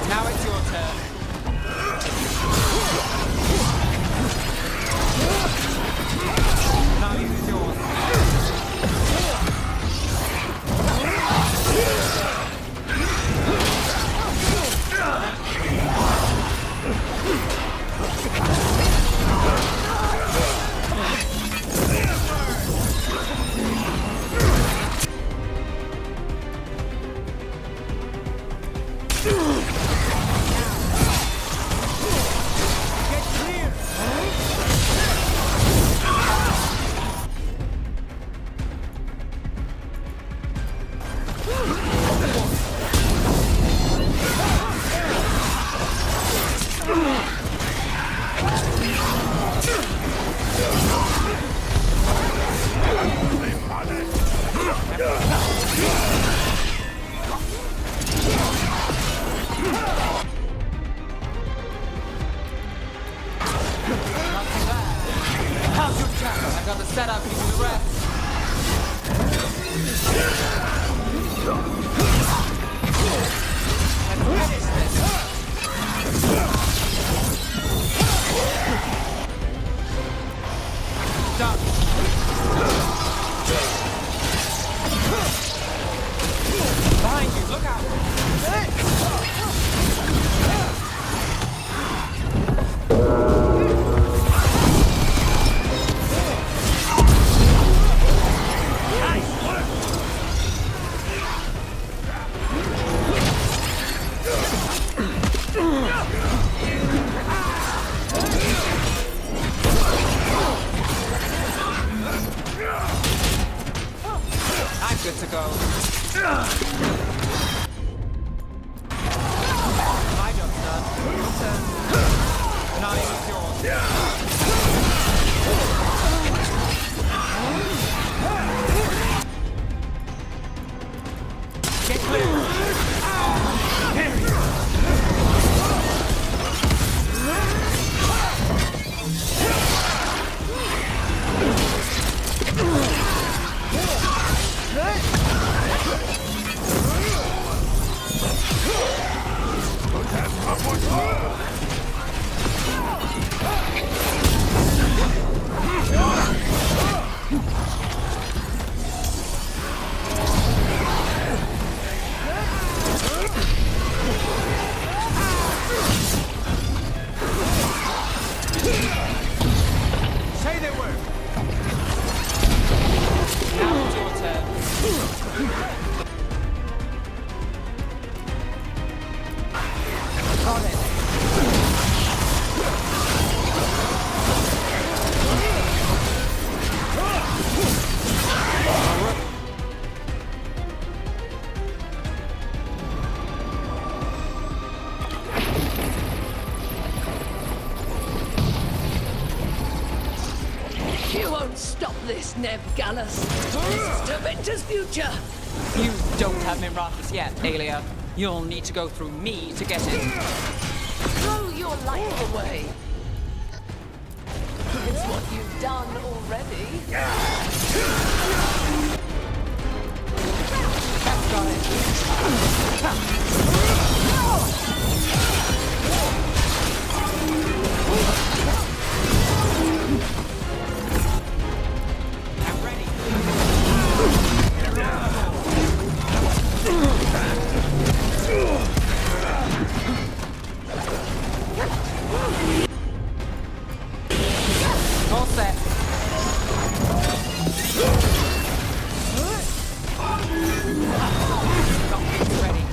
Now it's your turn. Now it's yours. How's your track? I got the setup, you do the rest. Let's finish this. Done. Behind you, look out! You won't stop this, Nevgalas. This is Tevinter's future. You don't have Minrathous yet, Aelia. You'll need to go through me to get it. Throw your life away. It's what you've done already. That's got it. I'm ready. All set. Ready.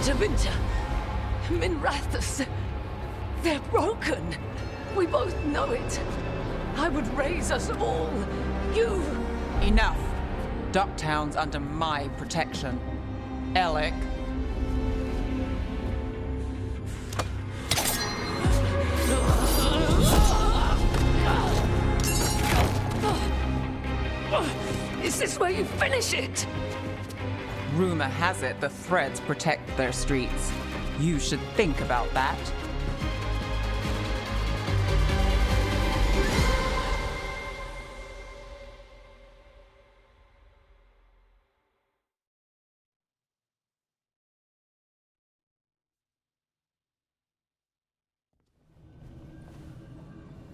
Tevinter, Minrathous, they're broken. We both know it. I would raise us all. You... Enough. Ducktown's under my protection. Alec. Is this where you finish it? Rumor has it the Threads protect their streets. You should think about that.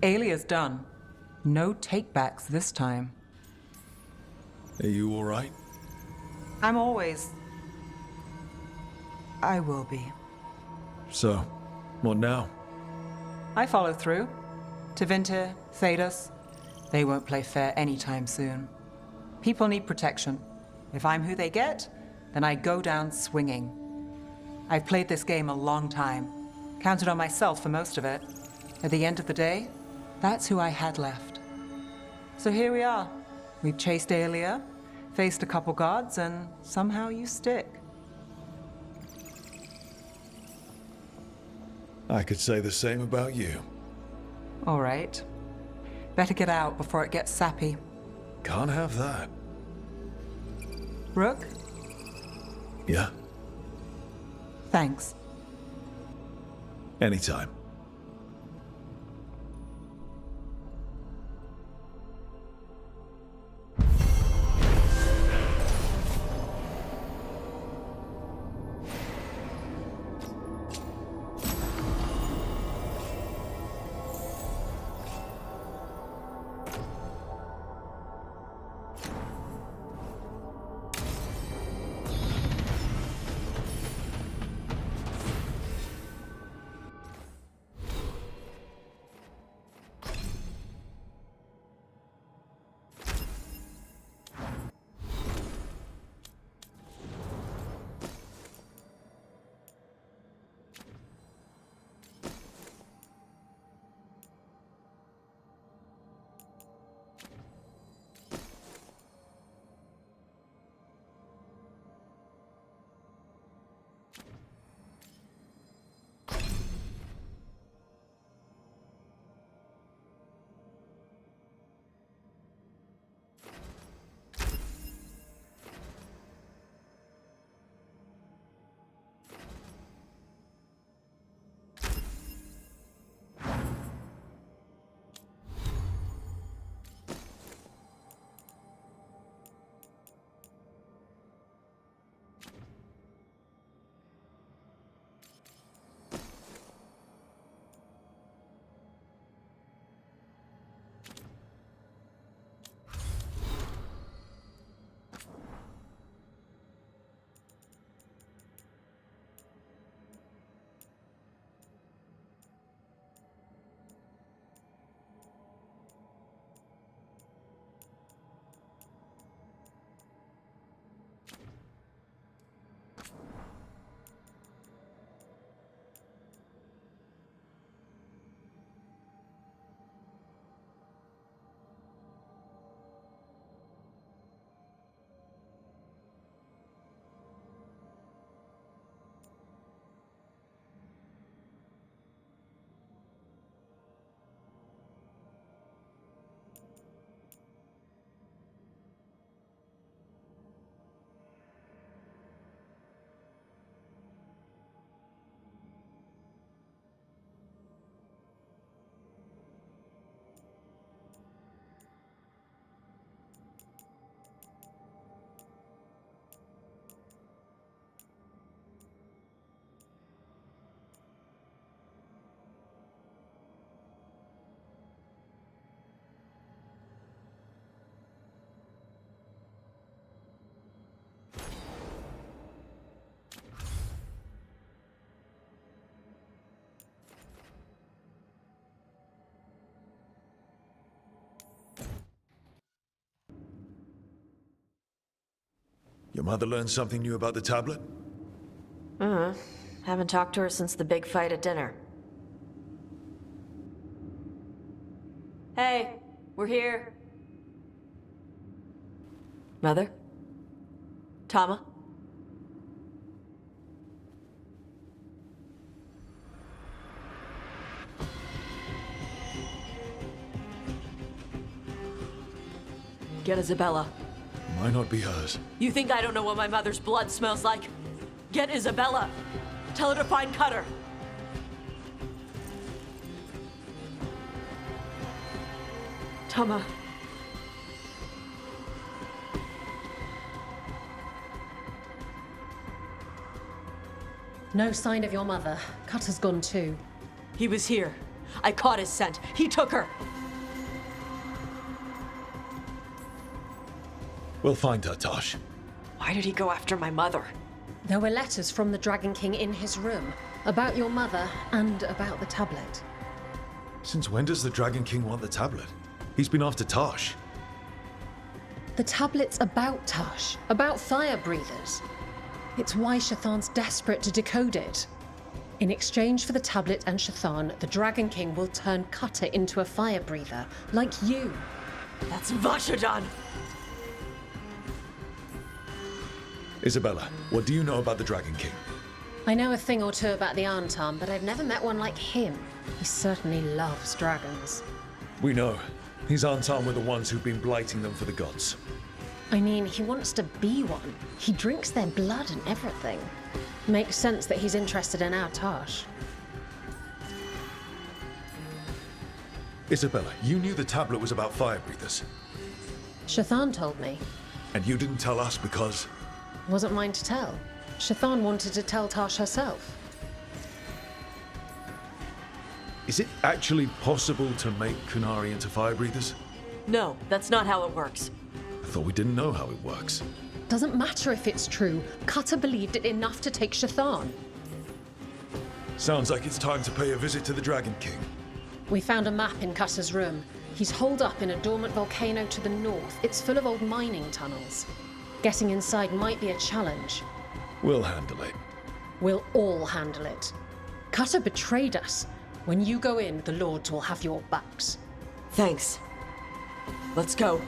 Aelia's done. No takebacks this time. Are you all right? I'm always... I will be. So, what now? I follow through. Tevinter, Thedas, they won't play fair anytime soon. People need protection. If I'm who they get, then I go down swinging. I've played this game a long time. Counted on myself for most of it. At the end of the day, that's who I had left. So here we are. We've chased Aelia, faced a couple gods, and somehow you stick. I could say the same about you. All right. Better get out before it gets sappy. Can't have that. Rook? Yeah? Thanks. Anytime. Your mother learned something new about the tablet? Haven't talked to her since the big fight at dinner. Hey, we're here. Mother? Tama? Get Isabella. Might not be hers. You think I don't know what my mother's blood smells like? Get Isabella. Tell her to find Cutter. Tama. No sign of your mother. Cutter's gone too. He was here. I caught his scent. He took her. We'll find her, Tosh. Why did he go after my mother? There were letters from the Dragon King in his room about your mother and about the tablet. Since when does the Dragon King want the tablet? He's been after Tosh. The tablet's about Tosh, about fire breathers. It's why Chthon's desperate to decode it. In exchange for the tablet and Chthon, the Dragon King will turn Cutter into a fire breather, like you. That's Vashadan! Isabella, what do you know about the Dragon King? I know a thing or two about the Arntam, but I've never met one like him. He certainly loves dragons. We know. His Arntam were the ones who've been blighting them for the gods. I mean, he wants to be one. He drinks their blood and everything. Makes sense that he's interested in our Tosh. Isabella, you knew the tablet was about fire breathers. Chthon told me. And you didn't tell us because... Wasn't mine to tell. Chthon wanted to tell Tosh herself. Is it actually possible to make Qunari into fire breathers? No, that's not how it works. I thought we didn't know how it works. Doesn't matter if it's true. Cutter believed it enough to take Chthon. Sounds like it's time to pay a visit to the Dragon King. We found a map in Cutter's room. He's holed up in a dormant volcano to the north. It's full of old mining tunnels. Getting inside might be a challenge. We'll handle it. We'll all handle it. Cutter betrayed us. When you go in, the Lords will have your backs. Thanks. Let's go.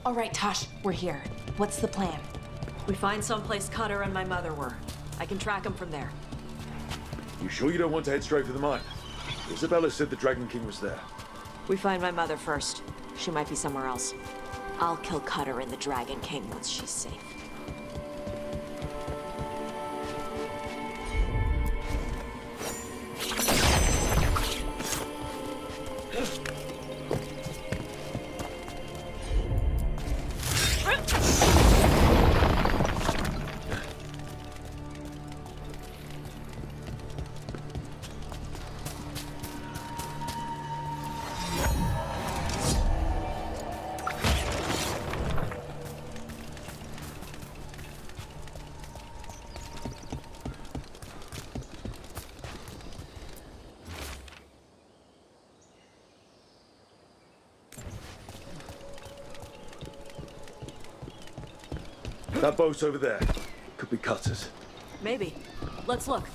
All right, Tosh, we're here. What's the plan? We find someplace Cutter and my mother were. I can track them from there. You sure you don't want to head straight for the mine? Isabella said the Dragon King was there. We find my mother first. She might be somewhere else. I'll kill Cutter and the Dragon King once she's safe. That boat's over there. Could be Cutter's. Maybe. Let's look.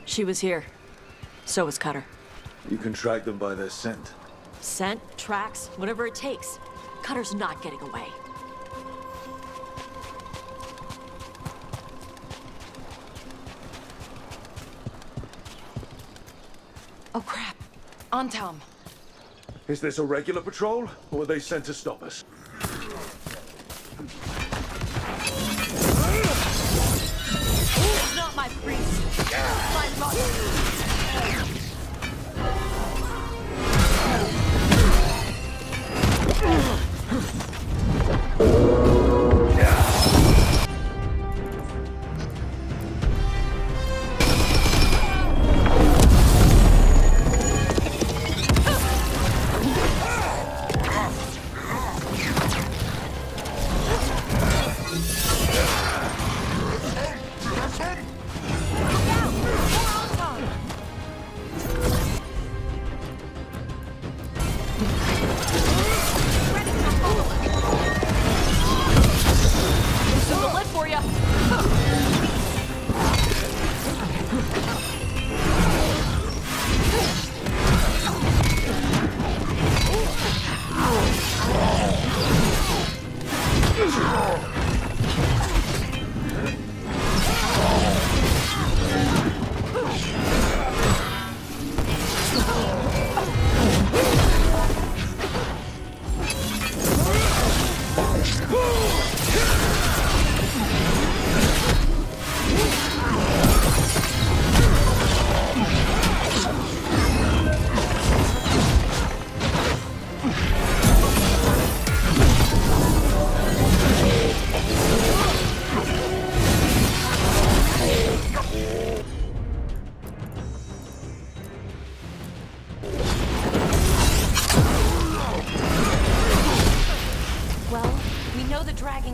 She was here. So was Cutter. You can track them by their scent. Scent, tracks, whatever it takes. Cutter's not getting away. Oh crap. On Tom. Is this a regular patrol, or were they sent to stop us? It's not my priest. My mother.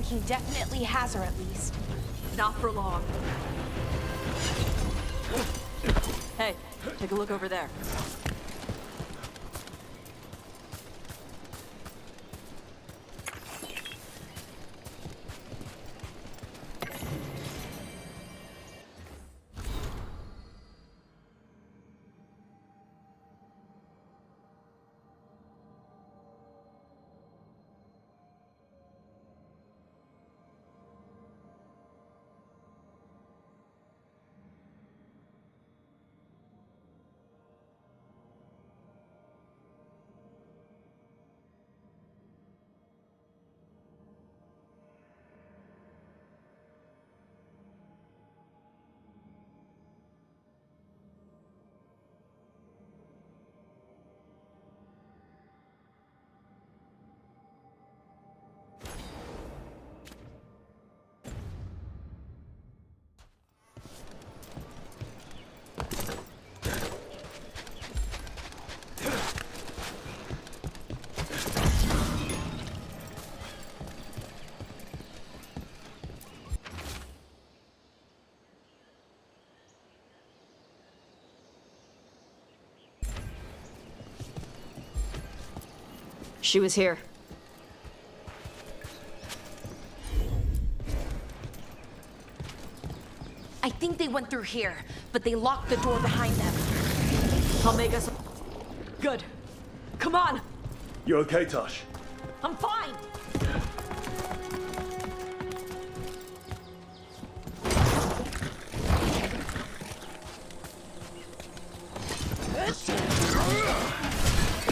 King definitely has her, at least. Not for long. Hey, take a look over there. She was here. I think they went through here, but they locked the door behind them. I'll make us... Good. Come on! You okay, Tosh? I'm fine!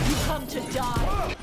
You come to die!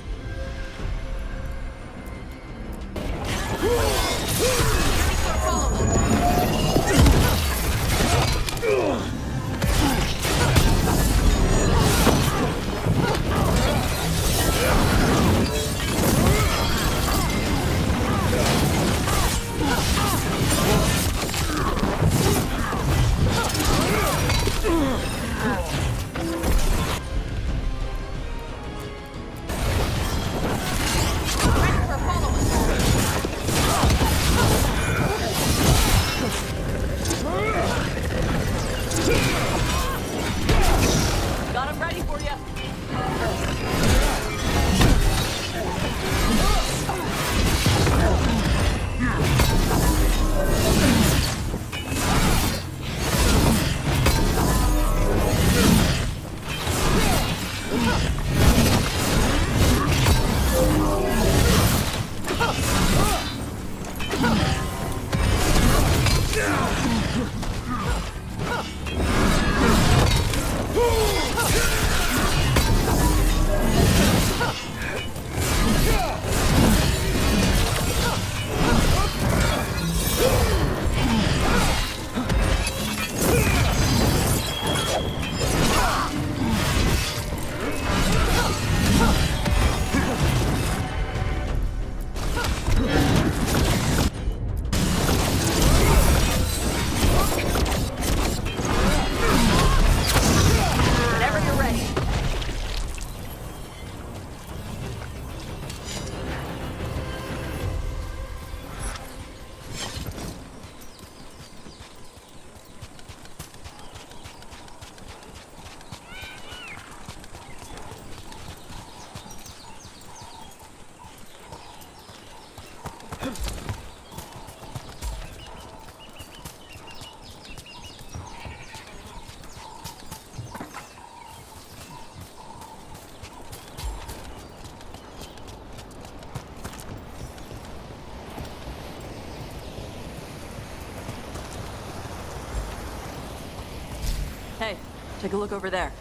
Take a look over there.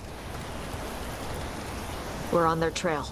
We're on their trail.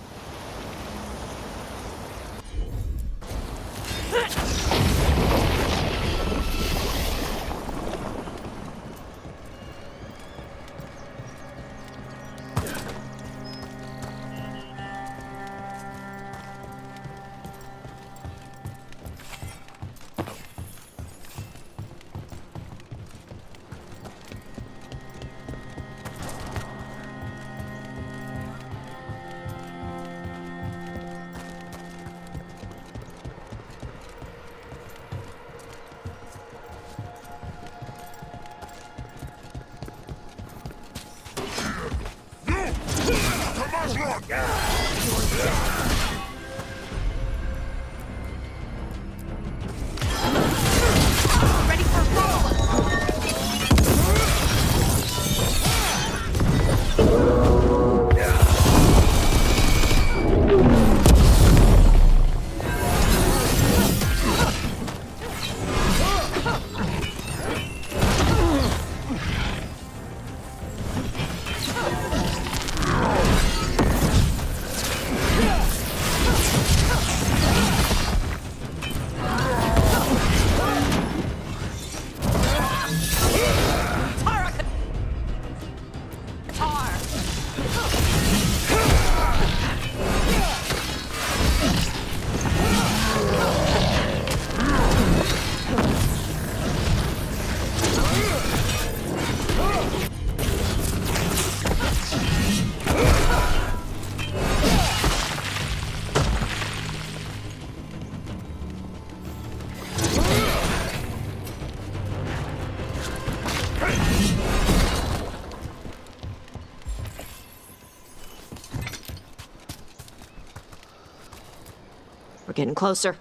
We're getting closer.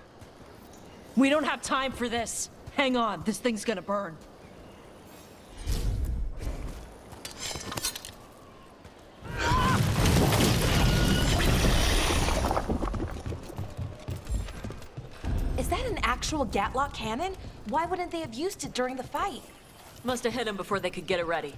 We don't have time for this. Hang on, this thing's gonna burn. Is that an actual Gatlock cannon? Why wouldn't they have used it during the fight? Must have hit him before they could get it ready.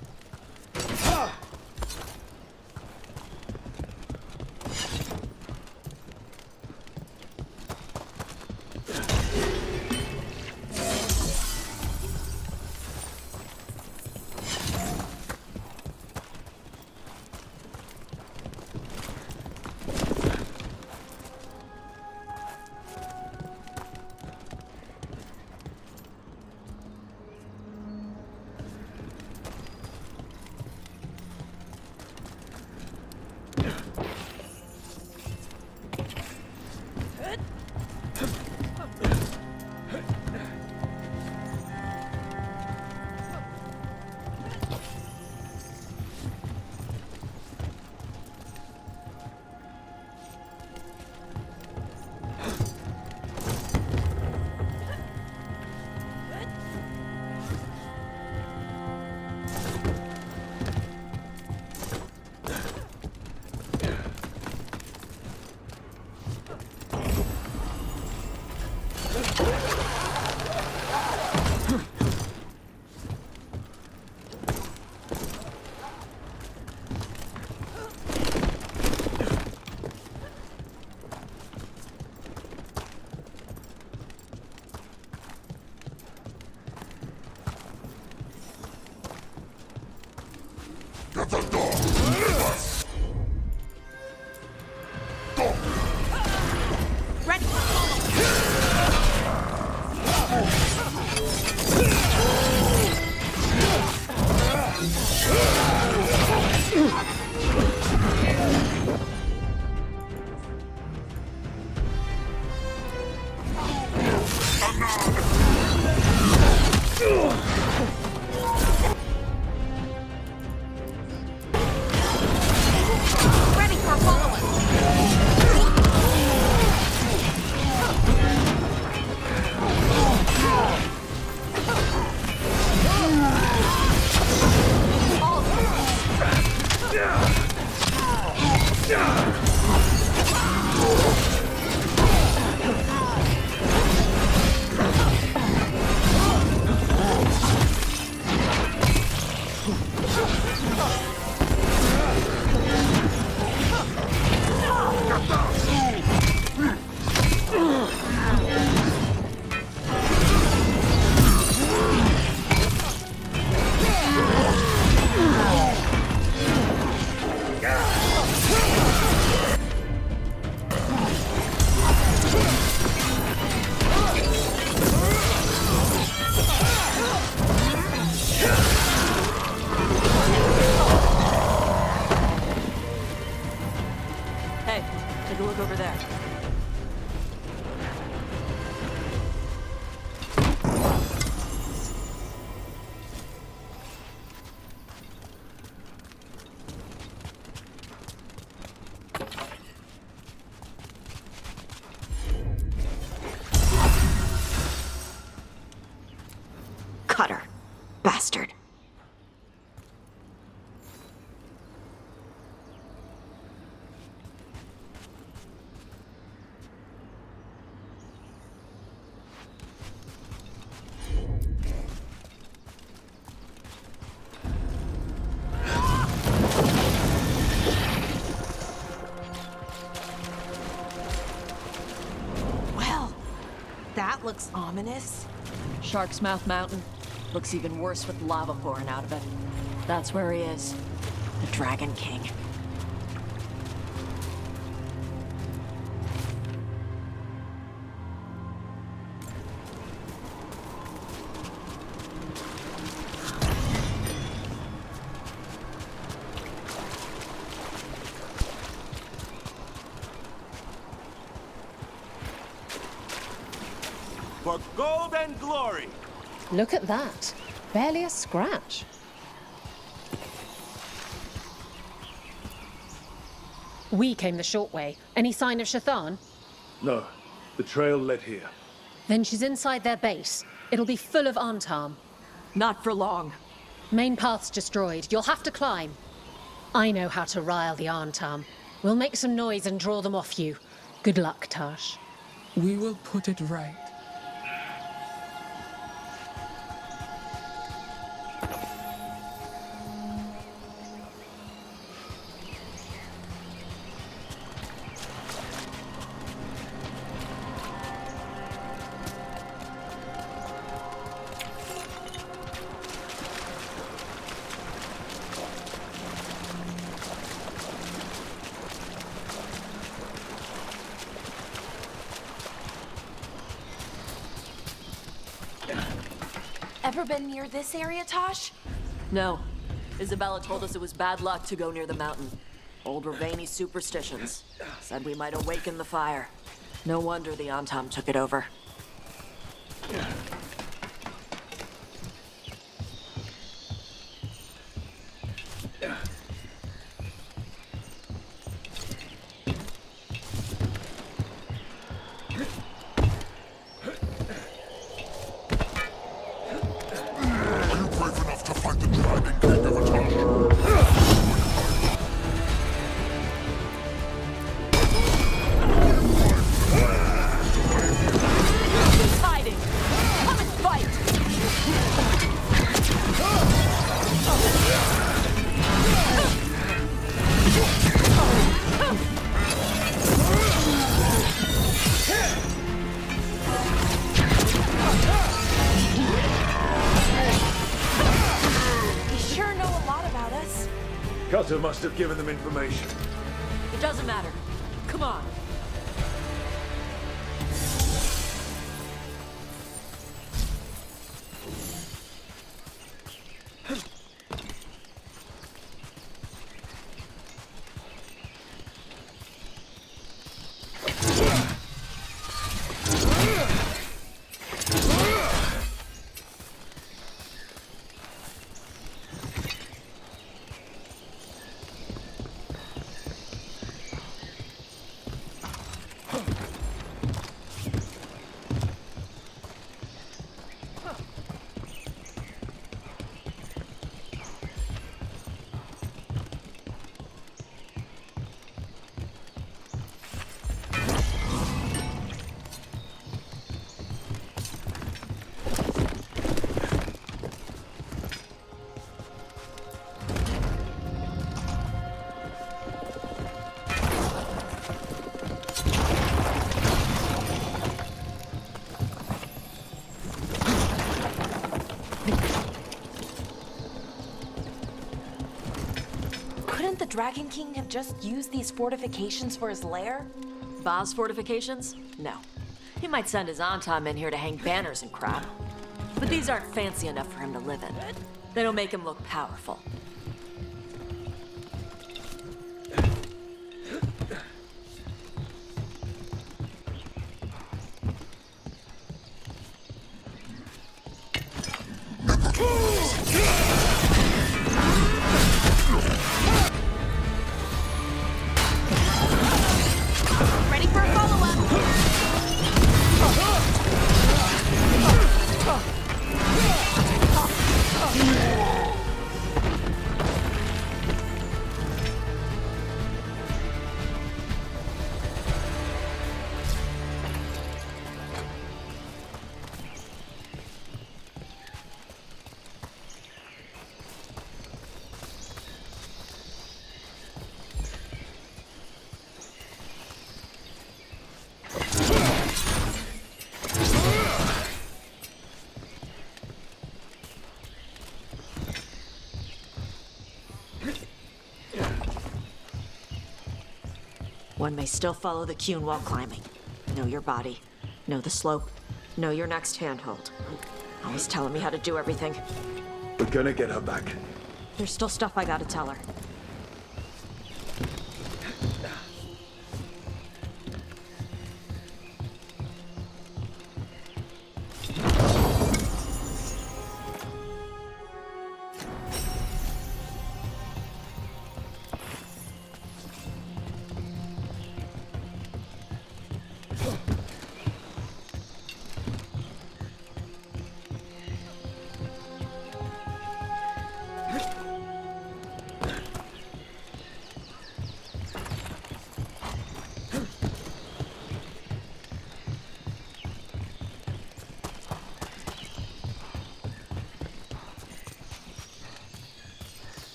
cutter. Bastard. Well, that looks ominous. Shark's Mouth Mountain. Looks even worse with lava pouring out of it. That's where he is. The Dragon King. For gold and glory! Look at that. Barely a scratch. We came the short way. Any sign of Chthon? No, the trail led here. Then she's inside their base. It'll be full of Antam. Not for long. Main path's destroyed. You'll have to climb. I know how to rile the Antam. We'll make some noise and draw them off you. Good luck, Tash. We will put it right. Ever been near this area, Tosh? No. Isabella told us it was bad luck to go near the mountain. Old Ravani superstitions. Said we might awaken the fire. No wonder the Antam took it over. Cutter must have given them information. It doesn't matter. Come on. Couldn't the Dragon King have just used these fortifications for his lair? Va's fortifications? No. He might send his Antam in here to hang banners and crap. But these aren't fancy enough for him to live in. They don't make him look powerful. Ready for a follow-up? One may still follow the Qun while climbing. Know your body. Know the slope. Know your next handhold. Always telling me how to do everything. We're gonna get her back. There's still stuff I gotta tell her.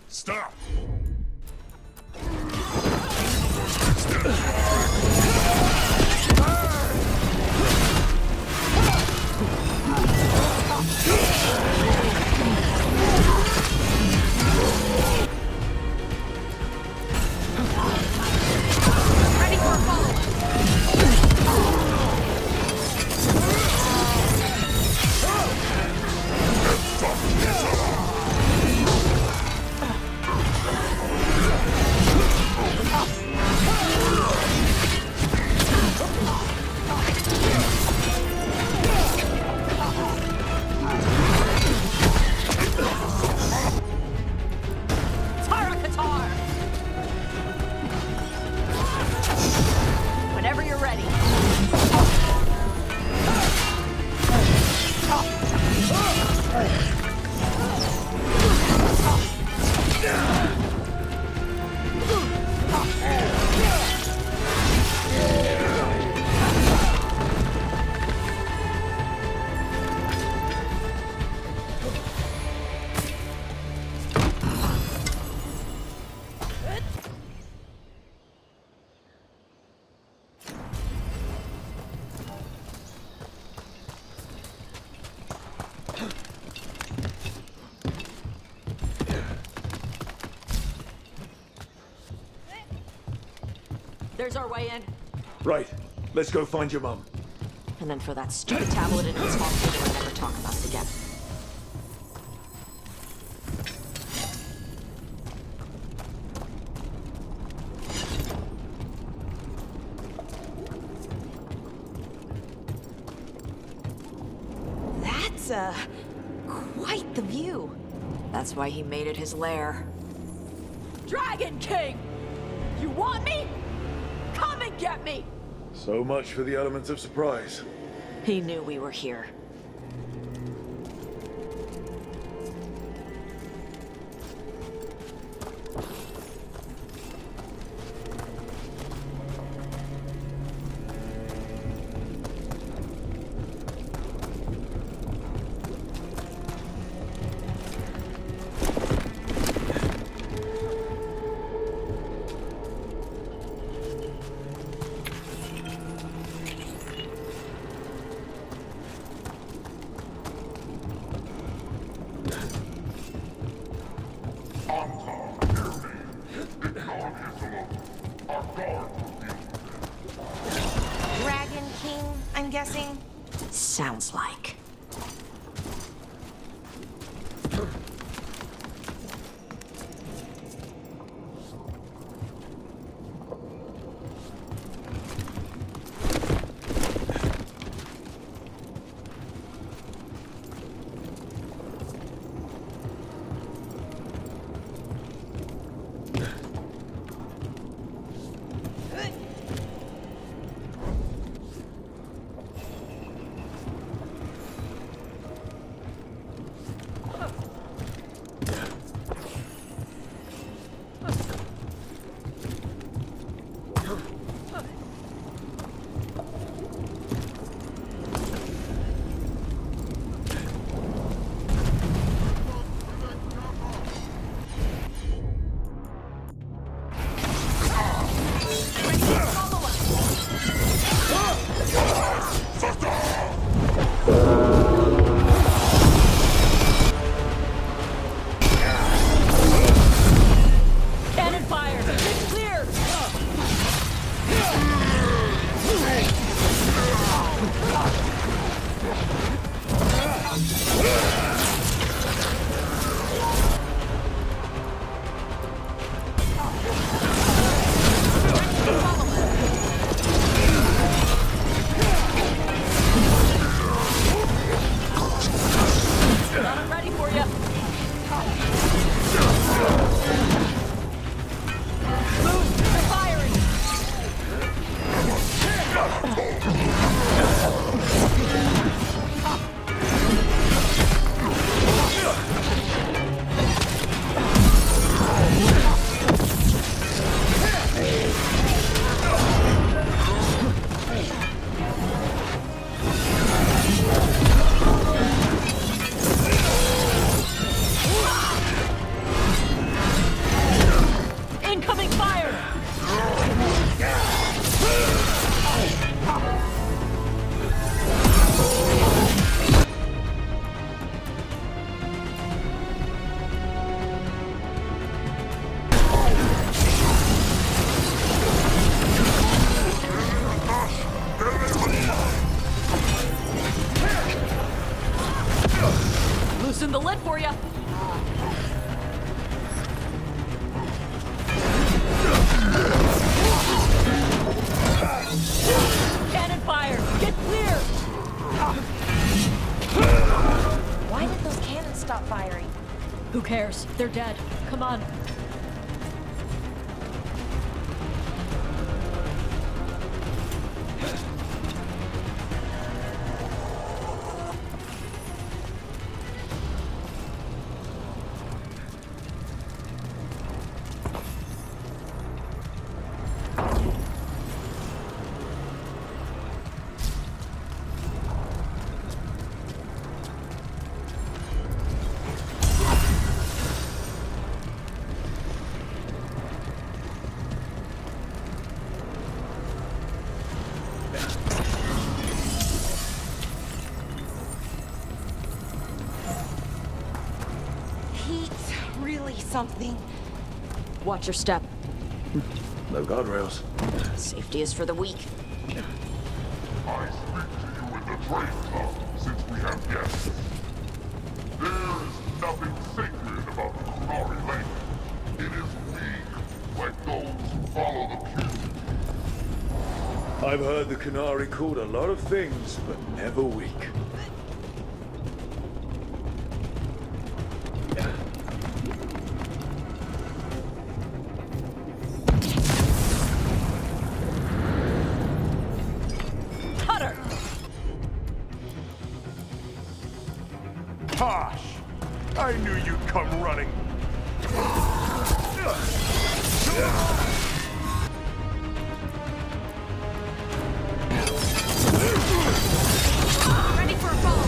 Stop! Ready for a follow-up. Whenever you're ready. There's our way in. Right. Let's go find your mum. And then for that stupid tablet in its hospital and never talk about it again. That's, quite the view. That's why he made it his lair. Dragon King! You want me? Come and get me! So much for the elements of surprise. He knew we were here. Dragon King, I'm guessing? Sounds like. cares? They're dead. Come on. Something. Watch your step. No guardrails. Safety is for the weak. I speak to you in the trade tongue, since we have guests. There is nothing sacred about the ᴘᴜᴇᴅ language. It is weak, like those who follow the pew. I've heard the ᴘᴜᴇ called a lot of things, but never weak. Tosh! I knew you'd come running. Ready for a fall.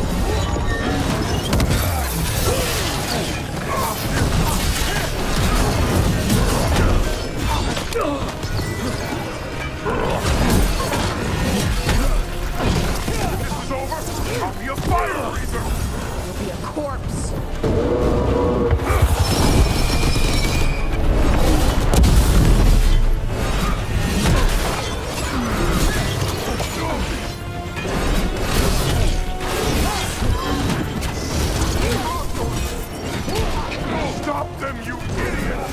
If this is over, I'll be a fire breather! You'll be a corpse. Stop them, you idiot!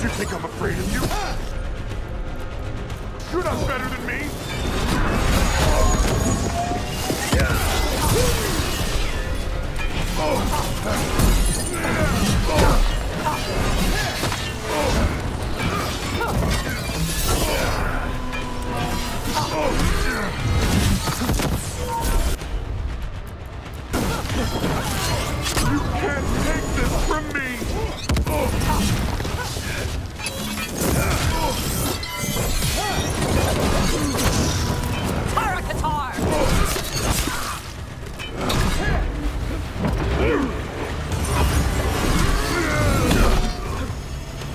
You think I'm afraid of you? You're not better than me! You can't take this from me!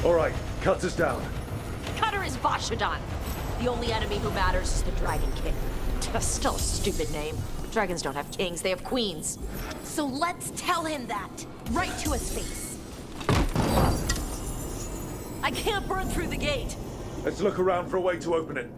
All right, cuts us down. Cutter is Vashadon. The only enemy who matters is the Dragon King. Still a stupid name. Dragons don't have kings, they have queens. So let's tell him that, right to his face. I can't burn through the gate. Let's look around for a way to open it.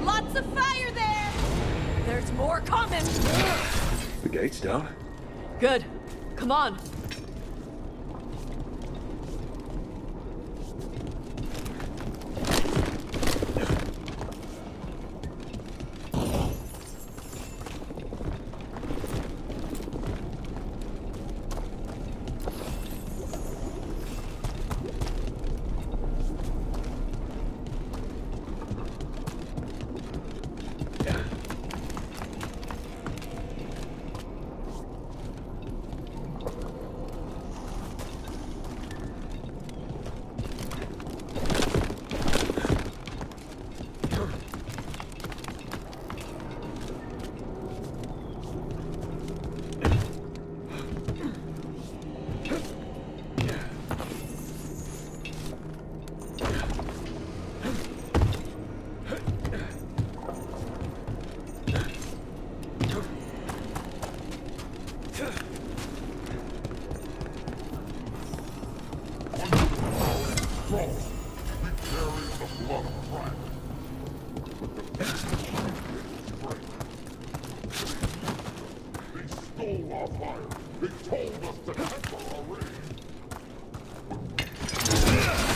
Lots of fire there! There's more coming! The gate's down. Good. Come on. our fire. They told us to temper our rage. ᴘᴜᴇᴜᴜᴜᴜᴜ.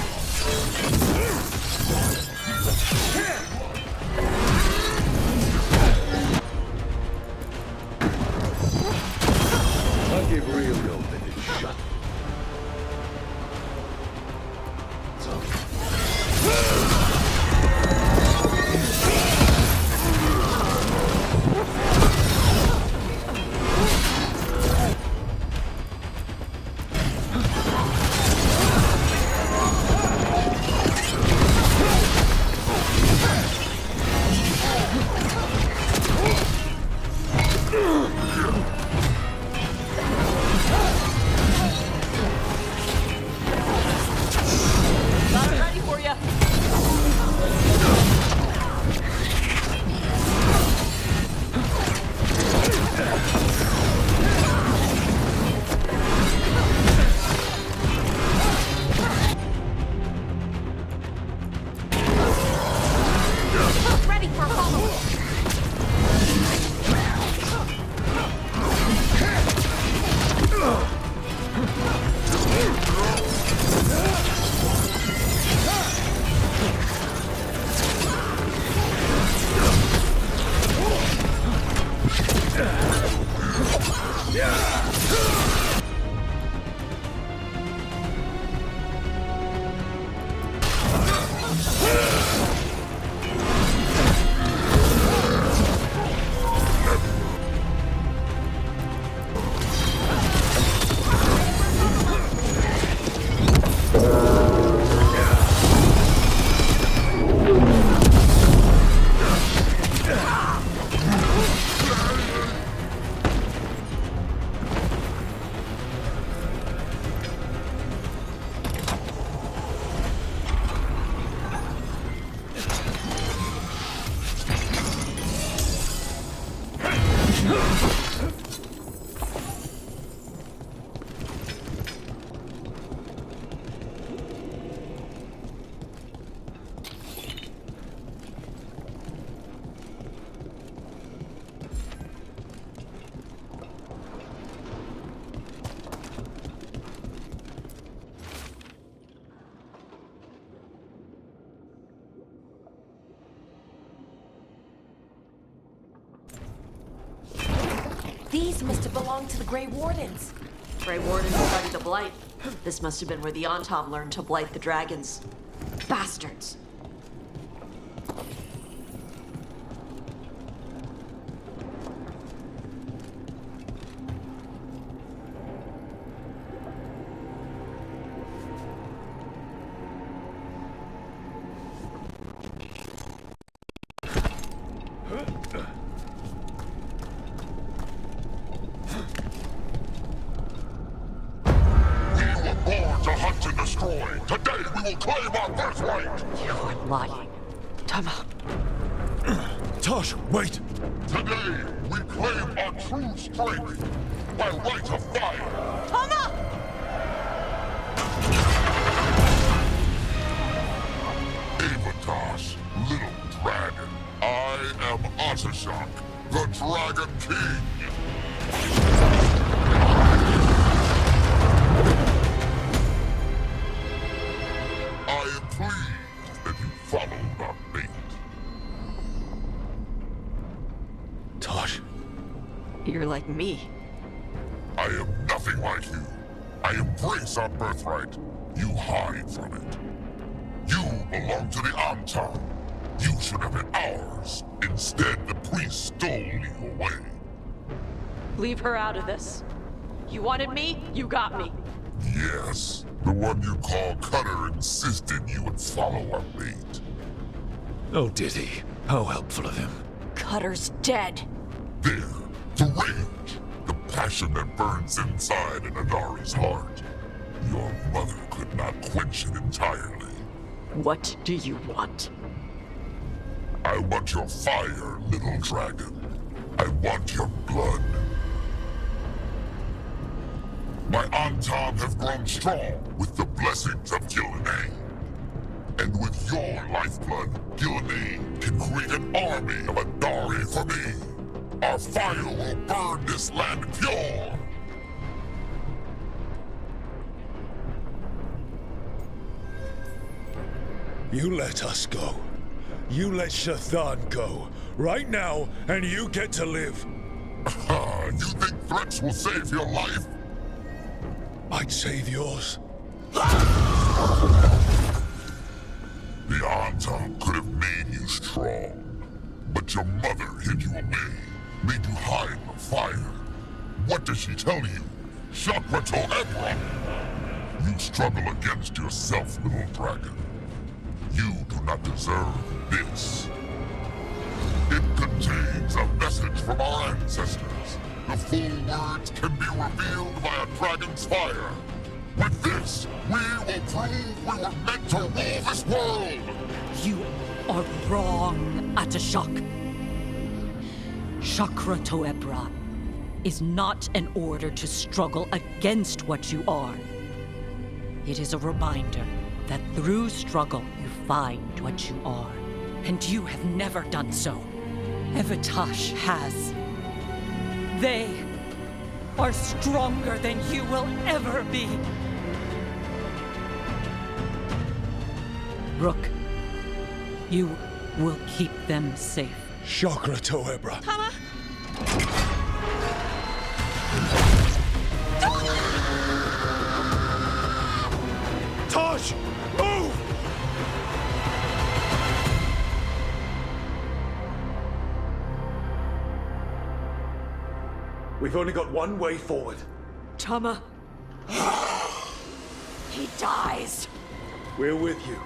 Got it ready for you. Ready for a follow-up. These must have belonged to the Grey Wardens. Grey Wardens studied the Blight. This must have been where the Antam learned to blight the dragons. Bastards. Today we will claim our birthright! You are lying. Tama. Tosh, wait! Today we claim our true strength by right of fire! Tama! Avatas, little dragon. I am Atashak, the Dragon King! I am pleased that you followed our fate. Tosh. You're like me. I am nothing like you. I embrace our birthright. You hide from it. You belong to the Antam. You should have been ours. Instead, the priest stole you away. Leave her out of this. You wanted me, you got me. Yes, the one you call Cutter insisted you would follow our fate. Oh, did he? How helpful of him. Cutter's dead. There, the rage, the passion that burns inside an Adari's heart. Your mother could not quench it entirely. What do you want? I want your fire, little dragon. I want your blood. My Antam have grown strong with the blessings of ᴘᴜᴇᴜ. And with your lifeblood, ᴘᴜᴇᴜ can create an army of Adari for me. Are Our fire will burn this land pure! You let us go. You let Chthon go. Right now, and you get to live. You think threats will save your life? I'd save yours. The Antam could have made you strong, but your mother hid you away, made you hide in the fire. What does she tell you? ᴘᴜᴇᴜ! You struggle against yourself, little dragon. You do not deserve this. It contains a message from our ancestors. The full words can be revealed by a dragon's fire. With this, we will prove we were meant to rule this world! You are wrong, Atashok. ᴘᴜᴇᴜ is not an order to struggle against what you are. It is a reminder that through struggle you find what you are. And you have never done so. Evitash has. They are stronger than you will ever be. Rook, you will keep them safe. ᴘᴜᴜᴜ. Tama! Tosh! Move! We've only got one way forward. Tama. He dies. We're with you.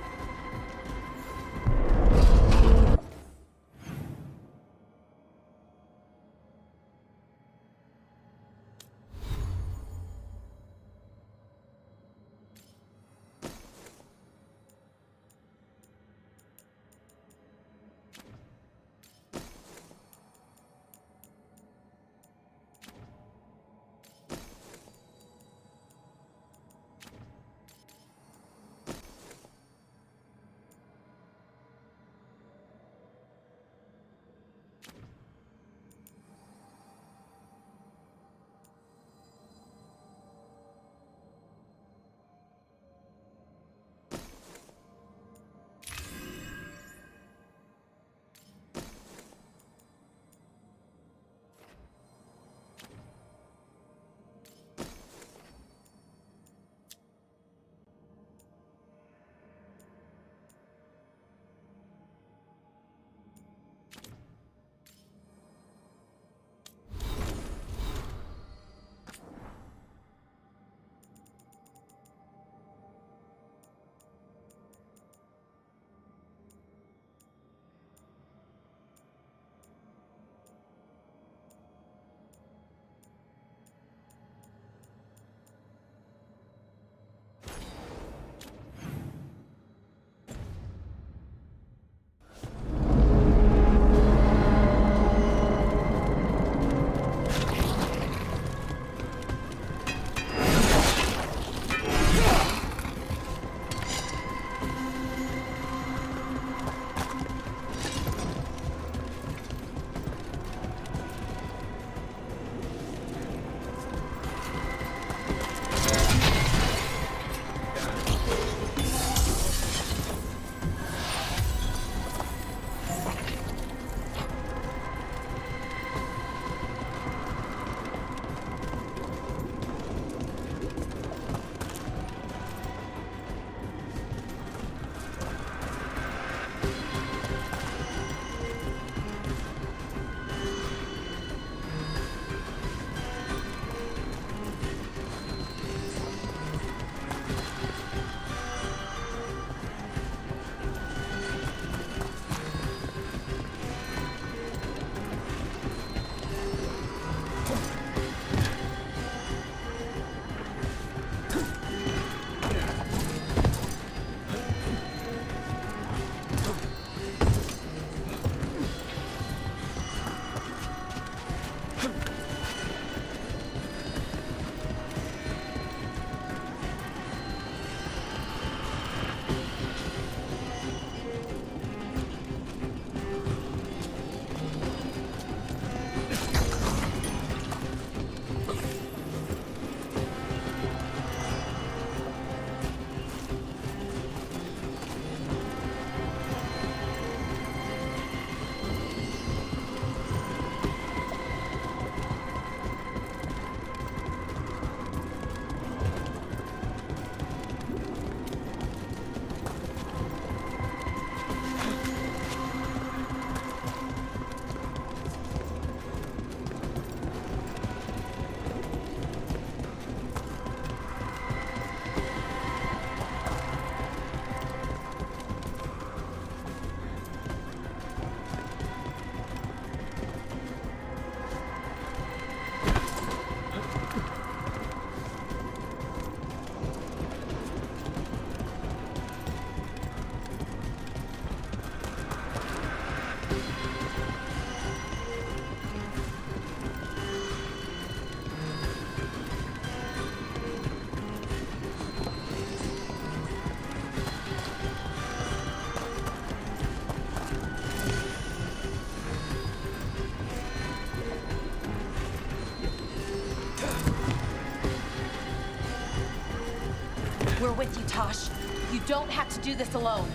We're with you, Tosh. You don't have to do this alone.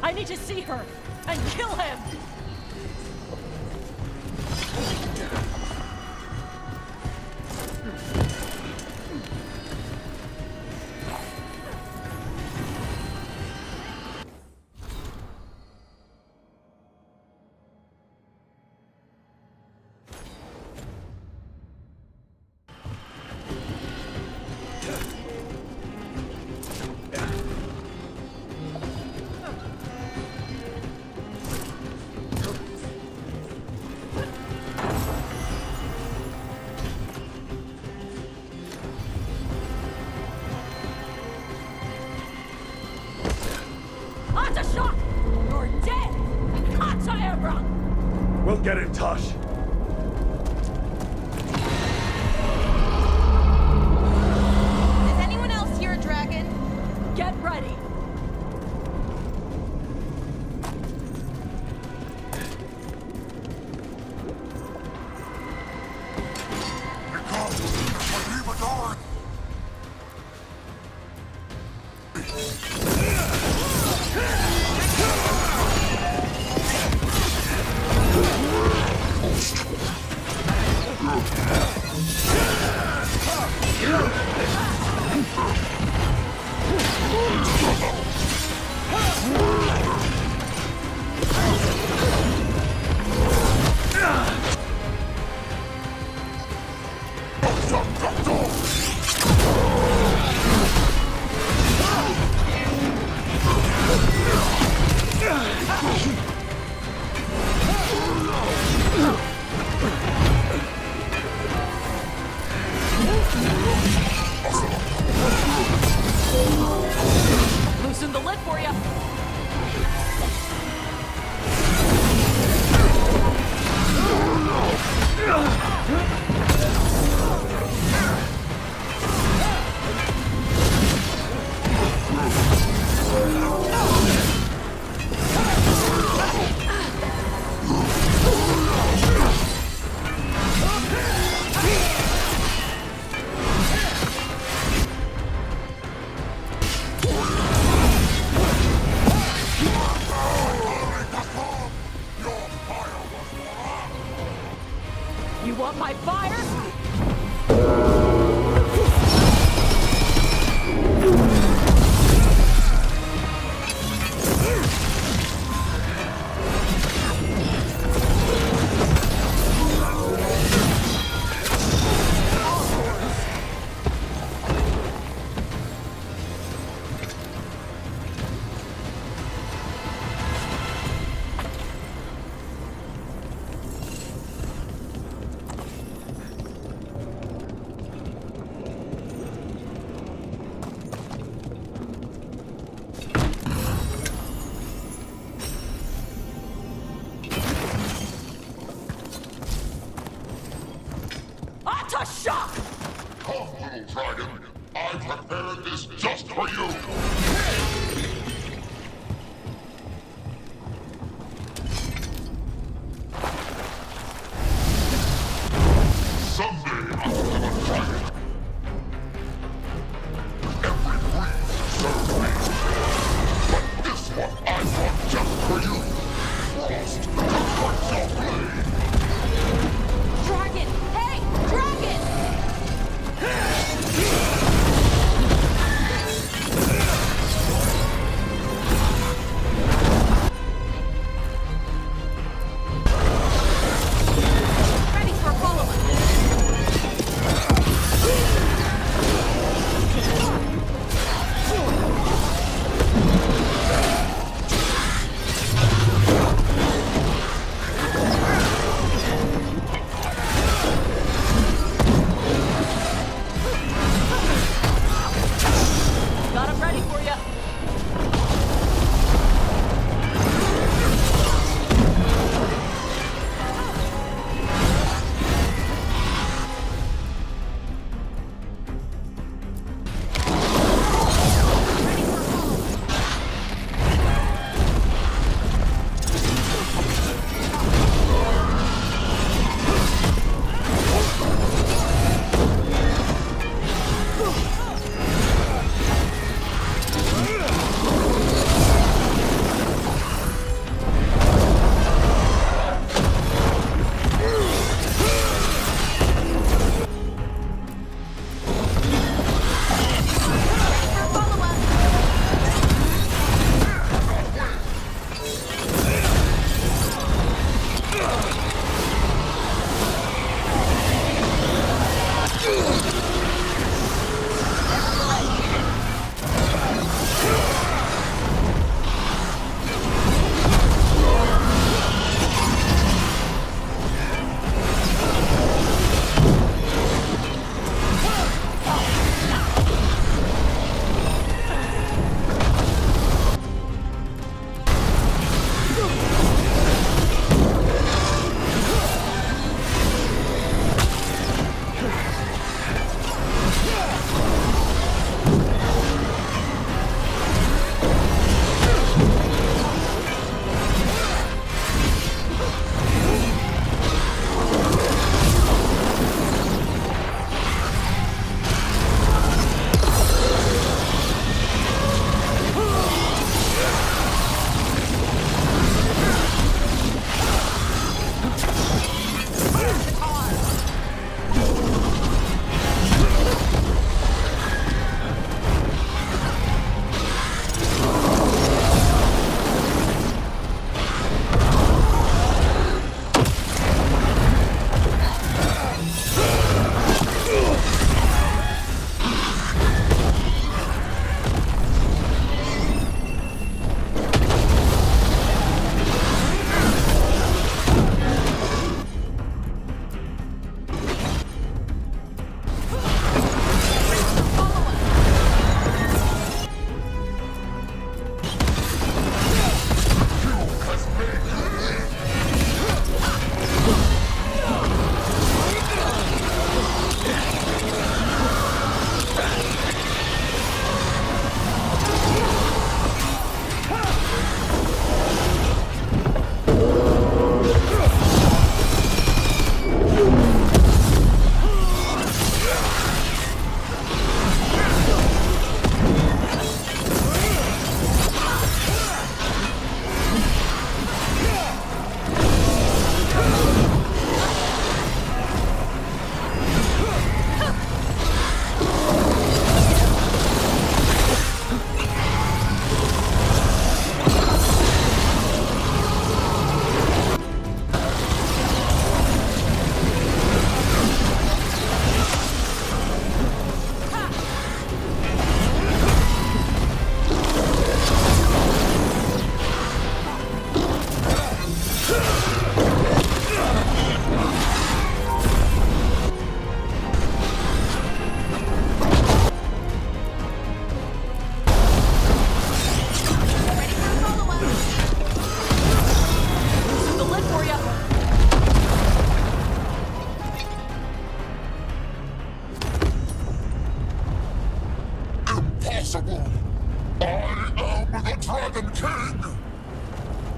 I need to see her and kill him! We'll get it, Tosh. Is anyone else here a dragon? Get ready! Loosen the lid for you. You want my fire? Come, little dragon. I prepared this just for you. Someday I will have a dragon. Every breeze serves me. But this one I want just for you. Frost, comfort your blade. Dragon! Hey! Dragon!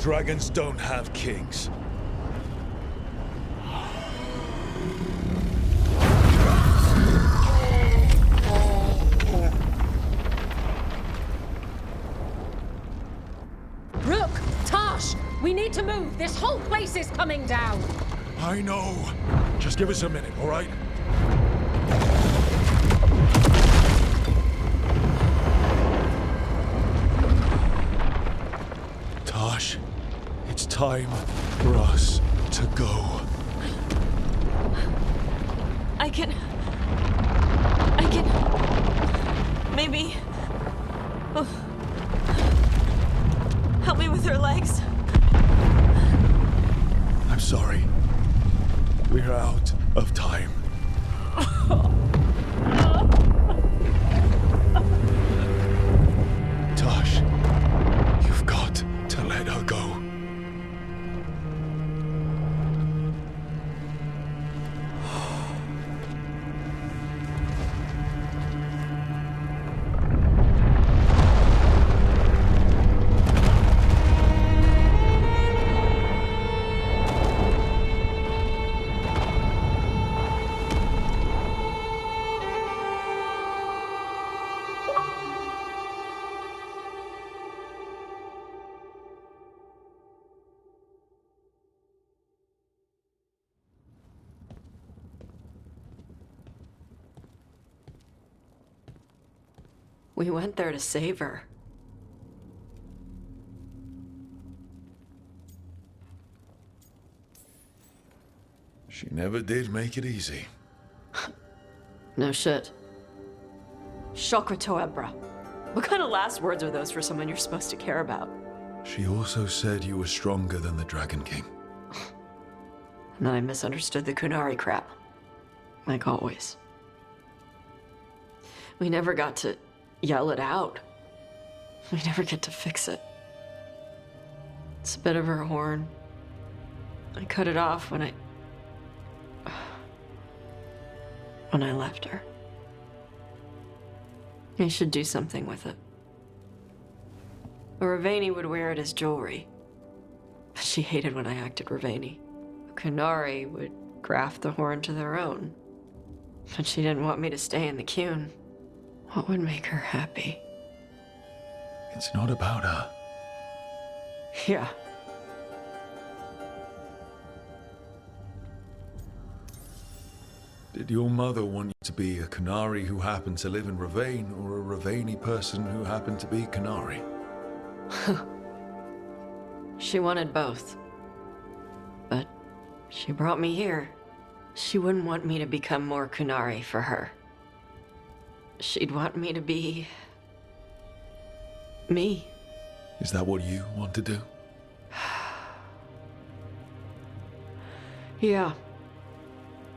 Dragons don't have kings. Rook! Tash! We need to move! This whole place is coming down! I know. Just give us a minute, all right? Tash, it's time for us to go. I can... Maybe... Oh. Help me with her legs. I'm sorry. We're out of time. Tash, you've got to let her go. We went there to save her. She never did make it easy. No shit. ᴘᴜᴇᴜ. What kind of last words are those for someone you're supposed to care about? She also said you were stronger than the Dragon King. And then I misunderstood the Qunari crap. Like always. We never got to yell it out. We never get to fix it. It's a bit of her horn. I cut it off when I left her. I should do something with it. Raveni would wear it as jewelry, but she hated when I acted Raveni. Qunari would graft the horn to their own, but she didn't want me to stay in the ᴘᴜ. What would make her happy? It's not about her. Yeah. Did your mother want you to be a Qunari who happened to live in Ravane, or a Raveni person who happened to be Qunari? She wanted both. But she brought me here. She wouldn't want me to become more Qunari for her. She'd want me to be... me. Is that what you want to do? Yeah.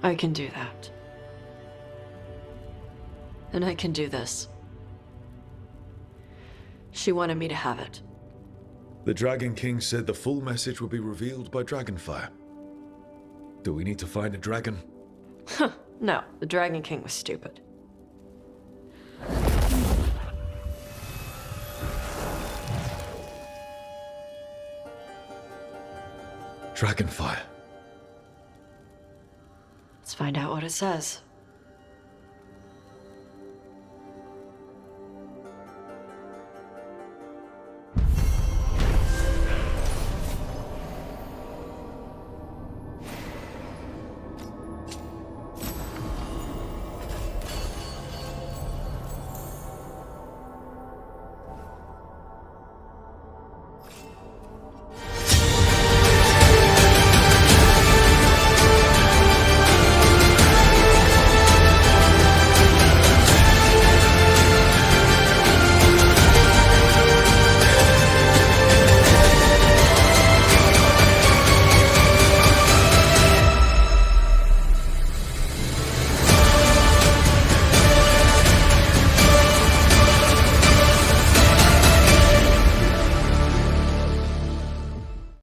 I can do that. And I can do this. She wanted me to have it. The Dragon King said the full message would be revealed by Dragonfire. Do we need to find a dragon? No, the Dragon King was stupid. Dragonfire. Let's find out what it says.